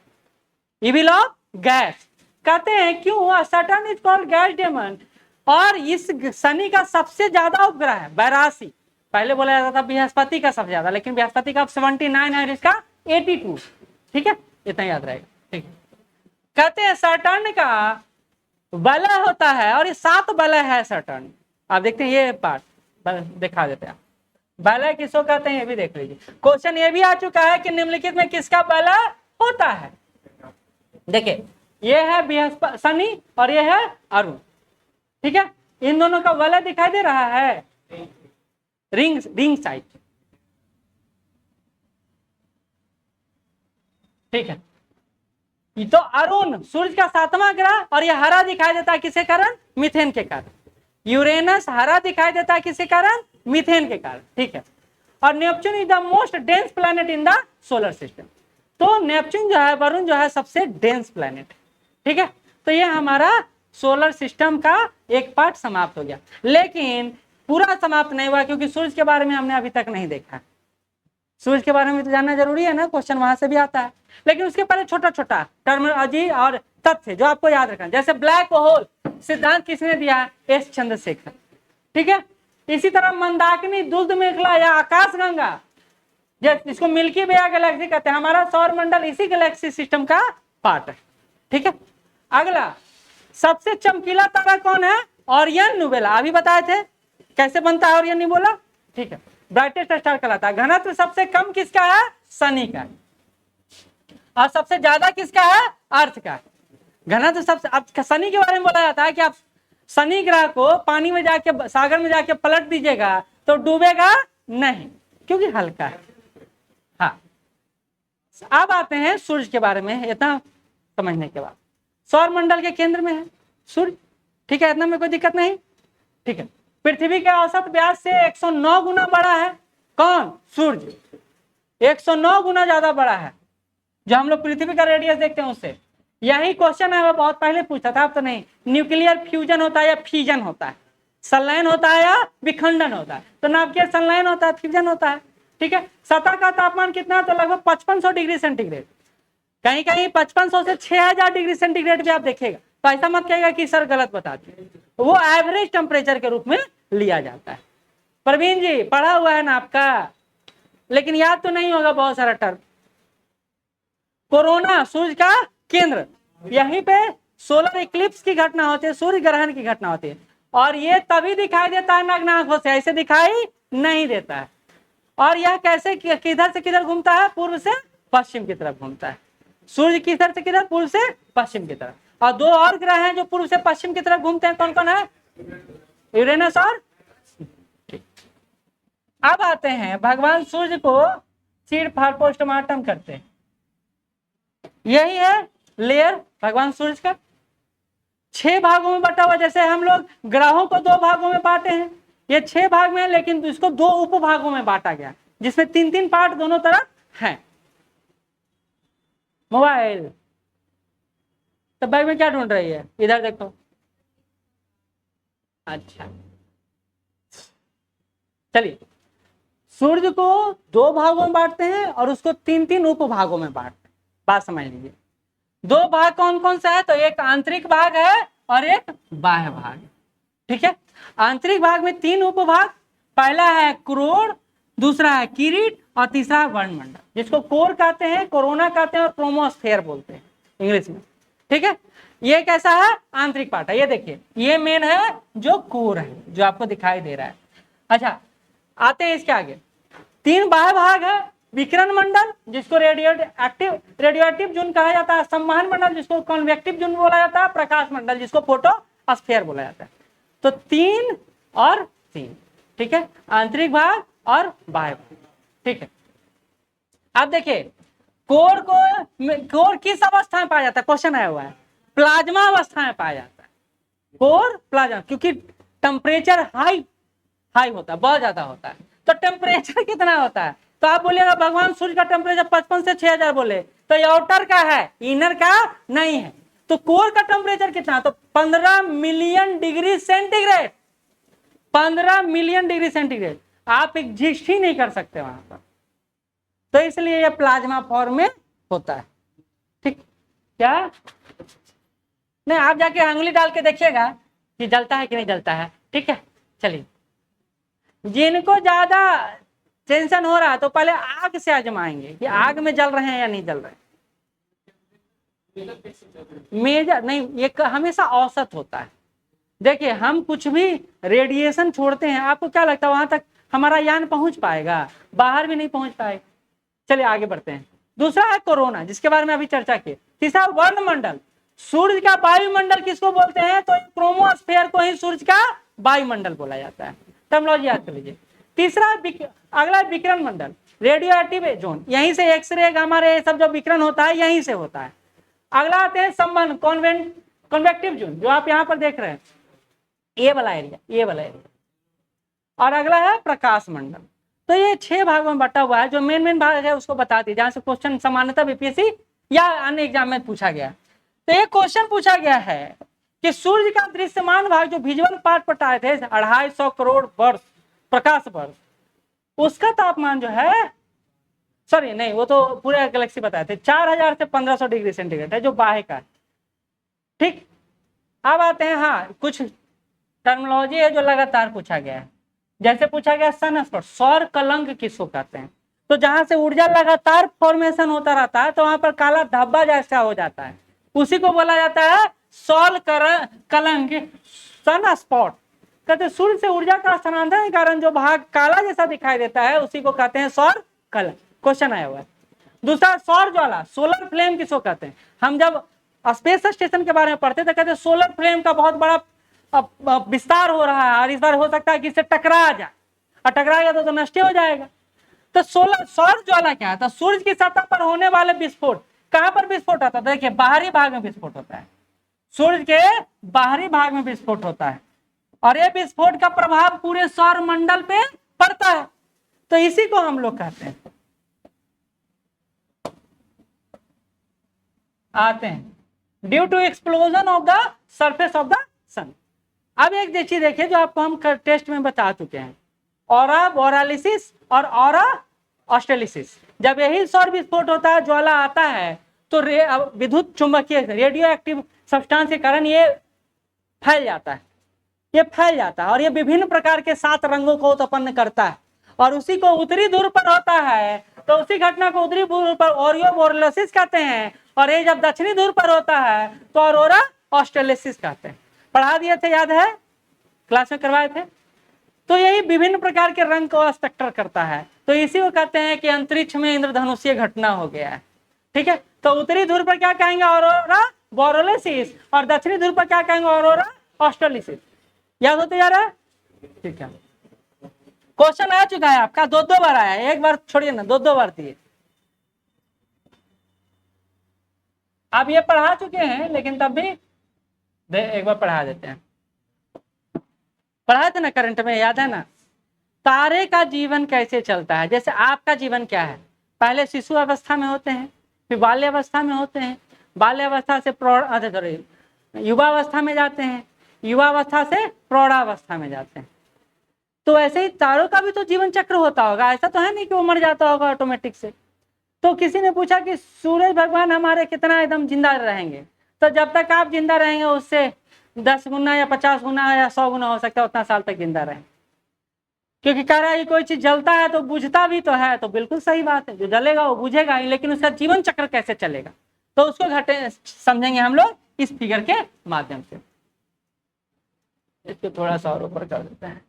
इविल ऑफ गैस। कहते हैं क्यों? Saturn is called gas demon. और इस शनि का सबसे ज्यादा उपग्रह है 82। पहले बोला जाता था बृहस्पति का सबसे ज्यादा, लेकिन बृहस्पति का 79 है, इसका 82। ठीक है, इतना याद रहेगा। ठीक है, कहते हैं सैटर्न का वलय होता है और ये 7 वलय है सैटर्न। आप देखते हैं ये पार्ट दिखा देते हैं, वलय किसको कहते हैं ये भी देख लीजिए। क्वेश्चन ये भी आ चुका है कि निम्नलिखित में किसका वलय होता है। देखिए ये है बृहस्पति शनि और ये है अरुण। ठीक है, इन दोनों का वलय दिखाई दे रहा है, रिंग साइड। ठीक है, तो अरुण सूर्य का 7वां ग्रह और ये हरा दिखाई देता है किसके कारण? मीथेन के कारण। यूरेनस हरा दिखाई देता है किसके कारण? मीथेन के कारण। ठीक है, और Neptune is the most dense planet in the solar system. तो नेपच्यून जो है, वरुण जो है, सबसे डेंस प्लैनेट। ठीक है, तो ये हमारा सोलर सिस्टम का एक पार्ट समाप्त हो गया, लेकिन पूरा समाप्त नहीं हुआ क्योंकि सूर्य के बारे में हमने अभी तक नहीं देखा। सूर्य के बारे में तो जानना जरूरी है ना, क्वेश्चन वहां से भी आता है। लेकिन उसके पहले छोटा छोटा टर्मिनोलॉजी और तथ्य जो आपको याद रखना, जैसे ब्लैक होल सिद्धांत किसने दिया है? एस चंद्रशेखर। ठीक है, इसी तरह मंदाकिनी, दुग्ध मेखला या आकाशगंगा, जिसको मिल्की वे गैलेक्सी कहते हैं, हमारा सौर मंडल इसी गैलेक्सी सिस्टम का पार्ट है। ठीक है, अगला सबसे चमकीला तारा कौन है? ओरियन नुबेला। अभी बताए थे कैसे बनता है ओरियन नुबेला। ठीक है, ब्राइटेस्ट स्टार कहलाता है। घनत्व सबसे कम किसका है? शनि का है। और सबसे ज्यादा किसका है? अर्थ का। घनत्व सबसे, अब शनि के बारे में बोला जाता है कि आप शनि ग्रह को पानी में जाके, सागर में जाके पलट दीजिएगा तो डूबेगा नहीं, क्योंकि हल्का है। हाँ, अब आते हैं सूर्य के बारे में। इतना समझने के बाद सौर मंडल के केंद्र में है सूर्य। ठीक है, इतना में कोई दिक्कत नहीं। ठीक है, पृथ्वी के औसत व्यास से 109 गुना बड़ा है। कौन? सूर्य 109 गुना ज्यादा बड़ा है। जो हम लोग पृथ्वी का रेडियस देखते हैं उससे। यही क्वेश्चन है, वो बहुत पहले पूछा था, अब तो नहीं। न्यूक्लियर फ्यूजन होता है या फ्यूजन होता है? संलयन होता है या विखंडन होता है? तो नाभिकीय संलयन होता है, फ्यूजन होता है। ठीक है, सतह का तापमान कितना है? तो लगभग 5500 डिग्री सेंटीग्रेड। कहीं कहीं 5500 से 6000 डिग्री सेंटीग्रेड भी आप देखेगा। तो ऐसा मत कहेगा कि सर गलत बताते हैं, वो एवरेज टेम्परेचर के रूप में लिया जाता है। प्रवीण जी पढ़ा हुआ है ना आपका, लेकिन याद तो नहीं होगा बहुत सारा टर्म। कोरोना सूर्य का केंद्र, यहीं पे सोलर इक्लिप्स की घटना होती है, सूर्य ग्रहण की घटना होती है। और ये तभी दिखाई देता है नग्न आंखों से, ऐसे दिखाई नहीं देता है। और यह कैसे, किधर से किधर घूमता है? पूर्व से पश्चिम की तरफ घूमता है। सूर्य किधर से किधर? पूर्व से पश्चिम की तरफ। और 2 और ग्रह हैं जो पूर्व से पश्चिम की तरफ घूमते हैं, कौन कौन है? यूरेनस और। अब आते हैं भगवान सूर्य को चीड़ फाड़ पोस्टमार्टम करते हैं। यही है लेयर भगवान सूर्य का। 6 भागों में बटा हुआ। जैसे हम लोग ग्रहों को 2 भागों में बांटे हैं, ये 6 भाग में है, लेकिन इसको 2 उपभागों में बांटा गया, जिसमें 3-3 पार्ट दोनों तरफ हैं। मोबाइल तो बैग में क्या ढूंढ रही है? इधर देखो। अच्छा, चलिए, सूर्य को 2 भागों में बांटते हैं और उसको 3-3 उपभागों में बांटते हैं। बात समझ लीजिए। 2 भाग कौन कौन सा है? तो एक आंतरिक भाग है और एक बाह्य भाग। ठीक है, आंतरिक भाग में 3 उपभाग। पहला है क्रोड़, दूसरा है किरीट और तीसरा है वर्णमंडल, जिसको कोर कहते हैं, कोरोना कहते हैं और क्रोमोस्फेयर बोलते हैं इंग्लिश में। ठीक है, ये कैसा है? आंतरिक पार्ट है। ये देखिए, ये मेन है जो कोर है, जो आपको दिखाई दे रहा है। अच्छा, आते हैं इसके आगे। 3 बाह्य भाग है, विकिरण मंडल जिसको रेडियोएक्टिव जोन कहा जाता है, संवहन मंडल जिसको कॉन्वेक्टिव जोन बोला जाता है, प्रकाश मंडल जिसको फोटोस्फीयर बोला जाता है। तो 3 और 3, ठीक है, आंतरिक भाग और बाह्य भाग, ठीक है। अब देखिए कोर किस अवस्था में पाया जाता है, क्वेश्चन आया हुआ है, प्लाज्मा अवस्था में पाया जाता है कोर, प्लाज्मा, क्योंकि टेम्परेचर हाई होता है, बहुत ज्यादा होता है। तो टेम्परेचर कितना होता है, तो आप बोलिएगा भगवान सूर्य का टेम्परेचर 55 से 6000 बोले, तो ये आउटर का है, इनर का नहीं है। तो कोर का टेम्परेचर कितना, तो 15 million degree centigrade, 15 million degree centigrade. आप एग्जिस्ट ही नहीं कर सकते वहां पर, तो इसलिए यह प्लाज्मा फॉर्म में होता है, ठीक। क्या नहीं, आप जाके अंगुली डाल के देखिएगा कि जलता है कि नहीं जलता है, ठीक है। चलिए, जिनको ज्यादा टेंशन हो रहा है तो पहले आग से आजमाएंगे कि आग में जल रहे हैं या नहीं जल रहे हैं। मेजर नहीं, ये हमेशा औसत होता है। देखिए हम कुछ भी रेडिएशन छोड़ते हैं, आपको क्या लगता है वहां तक हमारा यान पहुंच पाएगा, बाहर भी नहीं पहुंच पाएगा। चलिए आगे बढ़ते हैं। दूसरा है कोरोना, जिसके बारे में अभी चर्चा की। तीसरा वर्णमंडल, सूर्य का वायुमंडल किसको बोलते हैं, तो क्रोमोस्फेयर को ही सूर्य का वायुमंडल बोला जाता है, टर्मिनोलॉजी याद कर लीजिए। तीसरा अगला विकिरण मंडल, रेडियोएक्टिव जोन, यहीं से एक्सरे गामा रे सब जो विकिरण होता है यहीं से होता है। अगला आते हैं संबंध कॉन्वेक्टिव जोन, जो आप यहाँ पर देख रहे हैं, ये वाला एरिया। और अगला है प्रकाश मंडल। तो ये 6 भागों में बटा हुआ है। जो मेन भाग है उसको बता दी, जहां से क्वेश्चन सामान्यतः बीपीएससी या अन्य एग्जाम में पूछा गया। तो ये क्वेश्चन पूछा गया है कि सूर्य का दृश्यमान भाग जो विजुअल पार्ट पर आए थे 250 करोड़ वर्ष, प्रकाश वर्ष, उसका तापमान जो है, सॉरी नहीं, वो तो पूरे गैलेक्सी बताए थे, 4000 से 1500 डिग्री सेंटीग्रेड है जो बाह्य का, ठीक। अब आते हैं, हाँ कुछ टर्मिनोलॉजी है जो लगातार पूछा गया है। जैसे पूछा गया सन स्पॉट, सौर कलंक किसको कहते हैं, तो जहां से ऊर्जा लगातार फॉर्मेशन होता रहता है तो वहां पर काला धब्बा जैसा हो जाता है, उसी को बोला जाता है सौर कलंक, सन स्पॉट। कहते सूर्य से ऊर्जा का स्थानांतरण के कारण जो भाग काला जैसा दिखाई देता है उसी को कहते हैं सौर कलंक, क्वेश्चन आया हुआ है। दूसरा सौर ज्वाला, सोलर फ्लेम किसको कहते हैं। हम जब स्पेस स्टेशन के बारे में पढ़ते थे कहते सोलर फ्लेम का बहुत बड़ा विस्तार हो रहा है और इस बार हो सकता है कि इससे टकरा जाए, और टकराएगा तो नष्ट हो जाएगा। तो सौर ज्वाला क्या है, तो सूर्य की सतह पर होने वाले विस्फोट, कहां पर विस्फोट होता है, देखिए बाहरी भाग में विस्फोट होता है, सूर्य के बाहरी भाग में विस्फोट होता है, और ये विस्फोट का प्रभाव पूरे सौर मंडल पे पड़ता है, तो इसी को हम लोग कहते हैं। आते हैं due to explosion of the surface of the sun. अब एक चीज देखिए जो आपको हम टेस्ट में बता चुके हैं, ऑरा बोरालिसिस और ऑरा ऑस्ट्रेलिसिस। जब यही सौर विस्फोट होता है, ज्वाला आता है, तो विद्युत चुंबकीय रेडियो एक्टिव सब्सटेंस के कारण ये फैल जाता है, और ये विभिन्न प्रकार के 7 रंगों को उत्पन्न करता है, और उसी को उत्तरी ध्रुव पर होता है, तो उसी घटना को उत्तरी ध्रुव पर ओरियो बोरालिसिस कहते हैं, और ये जब दक्षिणी ध्रुव पर होता है तो ऑरोरा ऑस्ट्रेलिसिस कहते हैं। पढ़ा दिए थे, याद है, क्लास में करवाए थे। तो यही विभिन्न प्रकार के रंग को स्पेक्टर करता है, तो इसी को कहते हैं कि अंतरिक्ष में इंद्रधनुषीय घटना हो गया है, ठीक है। तो उत्तरी ध्रुव पर क्या कहेंगे, ऑरोरा बोरालिसिस, और दक्षिणी ध्रुव पर क्या कहेंगे, ऑरोरा ऑस्ट्रेलिसिस। याद होते जा रहा है, ठीक है। क्वेश्चन आ चुका है आपका, 2 बार आया, एक बार छोड़िए ना, 2 बार दिए। आप ये पढ़ा चुके हैं, लेकिन तब भी एक बार पढ़ा देते हैं। पढ़ाए थे ना करंट में, याद है ना। तारे का जीवन कैसे चलता है, जैसे आपका जीवन क्या है, पहले शिशु अवस्था में होते हैं, फिर बाल्यावस्था में होते हैं, बाल्यावस्था से युवावस्था में जाते हैं, युवावस्था से प्रौढ़ावस्था में जाते हैं। तो ऐसे ही तारों का भी तो जीवन चक्र होता होगा, ऐसा तो है नहीं कि वो मर जाता होगा ऑटोमेटिक से। तो किसी ने पूछा कि सूरज भगवान हमारे कितना एकदम जिंदा रहेंगे, तो जब तक आप जिंदा रहेंगे उससे 10 गुना या 50 गुना या 100 गुना हो सकता है, उतना साल तक जिंदा रहे। क्योंकि कह रहा है कोई चीज जलता है तो बुझता भी तो है, तो बिल्कुल सही बात है, जो जलेगा वो बुझेगा ही, लेकिन उसका जीवन चक्र कैसे चलेगा, तो उसको समझेंगे हम लोग इस फिगर के माध्यम से। इसको थोड़ा सा और ऊपर कर देते हैं।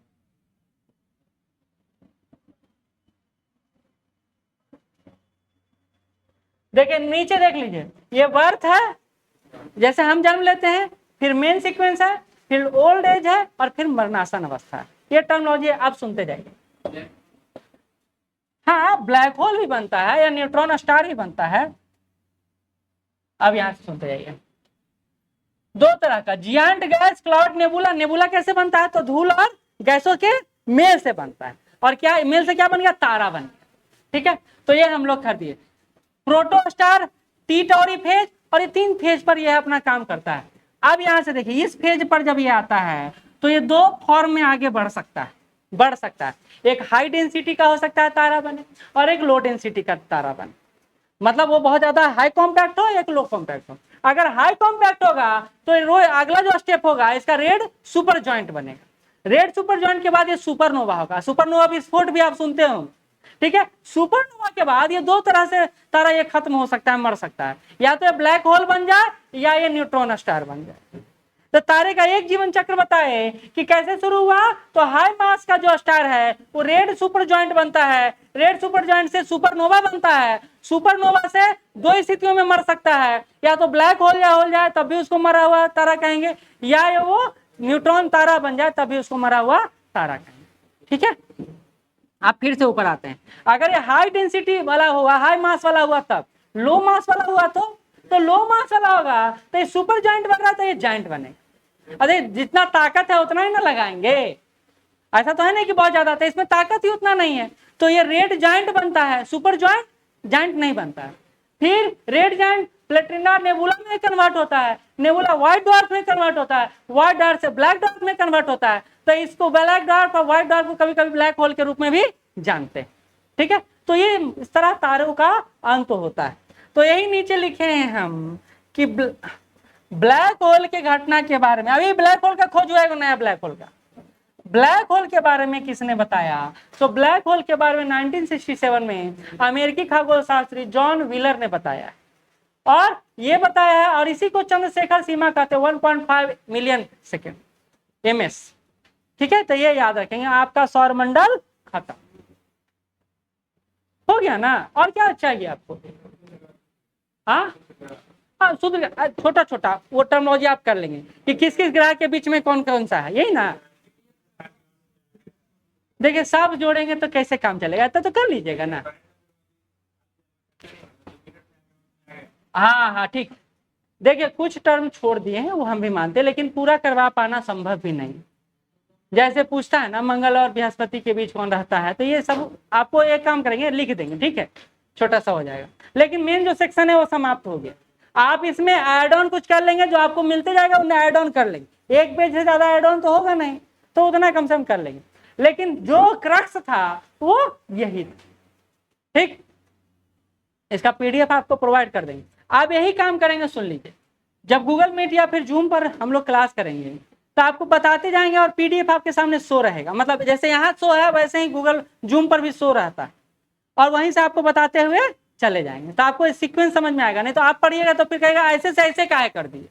देखिए नीचे देख लीजिए, ये बर्थ है, जैसे हम जन्म लेते हैं, फिर मेन सीक्वेंस है, फिर ओल्ड एज है, और फिर मरणासन अवस्था है। ये टर्मिनोलॉजी आप सुनते जाइए। हाँ, ब्लैक होल भी बनता है या न्यूट्रॉन स्टार भी बनता है। अब यहां से सुनते जाइए, दो तरह का, giant gas cloud nebula. Nebula कैसे बनता है? तो धूल और गैसों के मेल से बनता है। और क्या मेल से क्या बन गया? तारा बन गया। ठीक है, तो ये हम लोग कर दिए। प्रोटोस्टार, टी टॉरी फेज, और ये 3 फेज पर यह अपना काम करता है। अब यहां से देखिए, इस फेज पर जब ये आता है तो ये 2 फॉर्म में आगे बढ़ सकता है। एक हाई डेंसिटी का हो सकता है तारा बने, और एक लो डेंसिटी का तारा बने। मतलब वो बहुत ज्यादा हाई कॉम्पैक्ट हो, एक लो कॉम्पैक्ट हो। अगर हाई कॉम्पैक्ट होगा तो अगला जो स्टेप होगा, इसका रेड सुपर जॉइंट बनेगा। रेड सुपर जॉइंट के बाद ये सुपरनोवा होगा। सुपरनोवा विस्फोट भी आप सुनते हो, ठीक है। सुपरनोवा के बाद ये 2 तरह से तारा ये खत्म हो सकता है, मर सकता है। या तो ये ब्लैक होल बन जाए या ये न्यूट्रॉन स्टार बन जाए। तो तारे का एक जीवन चक्र बताए कि कैसे शुरू हुआ। तो हाई मास का जो स्टार है वो रेड सुपर जॉइंट बनता है, रेड सुपर जॉइंट से सुपरनोवा बनता है। सुपरनोवा से 2 स्थितियों में मर सकता है, या तो ब्लैक होल या हो जाए तब भी उसको मरा हुआ तारा कहेंगे, या ये वो न्यूट्रॉन तारा बन जाए तब भी उसको मरा हुआ तारा कहेंगे। ठीक है, आप फिर से ऊपर आते हैं। अगर ये हाई डेंसिटी वाला हुआ, हाई मास वाला हुआ, तब लो मास वाला हुआ तो लो मास वाला होगा तो ये सुपर जॉइंट बन रहा है, तो ये जॉइंट बनेगा। अरे जितना ताकत है उतना ही ना लगाएंगे, ऐसा तो है नहीं कि बहुत ज्यादा था, इसमें ताकत ही उतना नहीं है। तो ये रेड जॉइंट बनता है, सुपर जॉइंट जॉइंट नहीं बनता है। फिर रेड जॉइंट प्लेटिना नेबुला में कन्वर्ट होता है, नेबुला व्हाइट डॉर्फ में कन्वर्ट होता है, व्हाइट डॉर्फ से ब्लैक डॉर्फ में कन्वर्ट होता है। तो इसको ब्लैक डॉर्फ और व्हाइट डॉर्फ को कभी कभी ब्लैक होल के रूप में भी जानते हैं। ठीक है, तो ये इस तरह तारों का अंत होता है। तो यही नीचे लिखे हैं हम कि ब्लैक होल के घटना के बारे में, अभी ब्लैक होल का खोज हुआ है, नया ब्लैक होल का। ब्लैक होल के बारे में किसने बताया? तो ब्लैक होल के बारे में 1967 में अमेरिकी खगोल शास्त्री जॉन व्हीलर ने बताया, और ये बताया है, और इसी को चंद्रशेखर सीमा कहते हैं, 1.5 मिलियन सेकेंड MS। ठीक है, तो ये याद रखेंगे, आपका सौरमंडल खत्म हो गया ना। और क्या चाहिए आपको? हाँ हाँ, छोटा छोटा वो टर्मिनोलॉजी आप कर लेंगे कि किस किस ग्रह के बीच में कौन कौन सा है, यही ना। देखिए सब जोड़ेंगे तो कैसे काम चलेगा, तो कर लीजिएगा ना। हाँ हाँ ठीक। देखिए कुछ टर्म छोड़ दिए हैं वो हम भी मानते हैं, लेकिन पूरा करवा पाना संभव भी नहीं। जैसे पूछता है ना मंगल और बृहस्पति के बीच कौन रहता है, तो ये सब आपको एक काम करेंगे, लिख देंगे, ठीक है, छोटा सा हो जाएगा। लेकिन मेन जो सेक्शन है वो समाप्त हो गया। आप इसमें एड ऑन कुछ कर लेंगे, जो आपको मिलते जाएगा उन्हें एड ऑन कर लेंगे। एक पेज से ज्यादा एड ऑन तो होगा नहीं, तो उतना कम से कम कर लेंगे। लेकिन जो क्रक्स था वो यही था। ठीक, इसका PDF आपको प्रोवाइड कर देंगे, आप यही काम करेंगे। सुन लीजिए, जब गूगल मीट या फिर जूम पर हम लोग क्लास करेंगे तो आपको बताते जाएंगे और PDF आपके सामने शो रहेगा। मतलब जैसे यहाँ शो है वैसे ही गूगल जूम पर भी शो रहता है, और वहीं से आपको बताते हुए चले जाएंगे, तो आपको सीक्वेंस समझ में आएगा। नहीं तो आप पढ़िएगा तो फिर कहेगा ऐसे से ऐसे काहे कर दिए,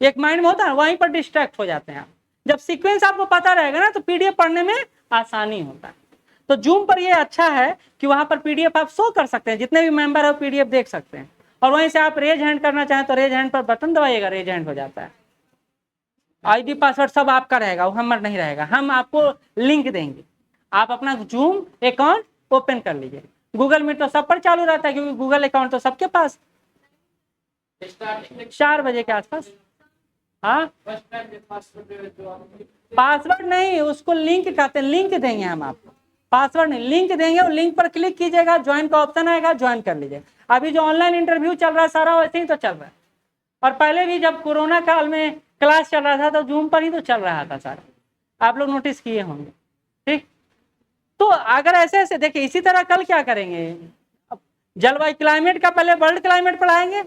एक माइंड में होता है, वहीं पर डिस्ट्रैक्ट हो जाते हैं आप। जब सीक्वेंस आपको पता रहेगा ना तो PDF पढ़ने में आसानी होता है। तो जूम पर ये अच्छा है कि वहां पर PDF आप शो कर सकते हैं, जितने भी मेंबर है PDF देख सकते हैं। और वहीं से आप रेज हैंड करना चाहें तो रेज हैंड पर बटन दबाइएगा, रेज हैंड हो जाता है। ID पासवर्ड सब आपका रहेगा, वो हमारा नहीं रहेगा। हम आपको लिंक देंगे, आप अपना जूम अकाउंट ओपन कर लीजिए। गूगल मीट तो सब पर चालू रहता है, क्योंकि गूगल अकाउंट तो सबके पास 4 बजे के आसपास। हाँ, पासवर्ड नहीं, उसको लिंक कहते हैं, लिंक देंगे हम आपको, पासवर्ड नहीं, लिंक देंगे। और लिंक पर क्लिक कीजिएगा, ज्वाइन का ऑप्शन आएगा, ज्वाइन कर लीजिए। अभी जो ऑनलाइन इंटरव्यू चल रहा है सारा वैसे ही तो चल रहा है, और पहले भी जब कोरोना काल में क्लास चल रहा था तो जूम पर ही तो चल रहा था सारा, आप लोग नोटिस किए होंगे। ठीक, तो अगर ऐसे ऐसे देखिए, इसी तरह कल क्या करेंगे, जलवायु क्लाइमेट का पहले वर्ल्ड क्लाइमेट पढ़ाएंगे,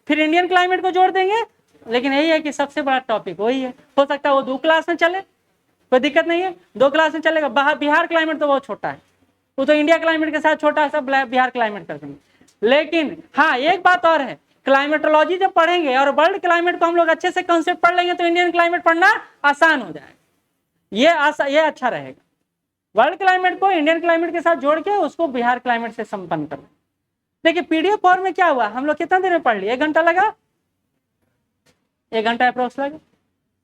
फिर इंडियन क्लाइमेट को जोड़ देंगे। लेकिन यही है कि सबसे बड़ा टॉपिक वही है, हो सकता है वो 2 क्लास में चले, कोई दिक्कत नहीं है, 2 क्लास में चलेगा। बिहार क्लाइमेट तो बहुत छोटा है, वो तो इंडिया क्लाइमेट के साथ छोटा है, सब बिहार क्लाइमेट कर देंगे। लेकिन हाँ एक बात और है, क्लाइमेटोलॉजी जब पढ़ेंगे और वर्ल्ड क्लाइमेट को हम लोग अच्छे से कॉन्सेप्ट पढ़ लेंगे तो इंडियन क्लाइमेट पढ़ना आसान हो जाएगा। ये अच्छा रहेगा, वर्ल्ड क्लाइमेट को इंडियन क्लाइमेट के साथ जोड़ के उसको बिहार क्लाइमेट से संपन्न कर। देखिए पीडीएफ फॉर्म में क्या हुआ, हम लोग कितना देर में पढ़ लिए, 1 घंटा लगा, 1 घंटा अप्रोक्स लगा,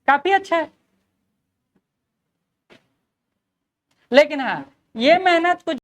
काफी अच्छा है। लेकिन हाँ, ये मेहनत कुछ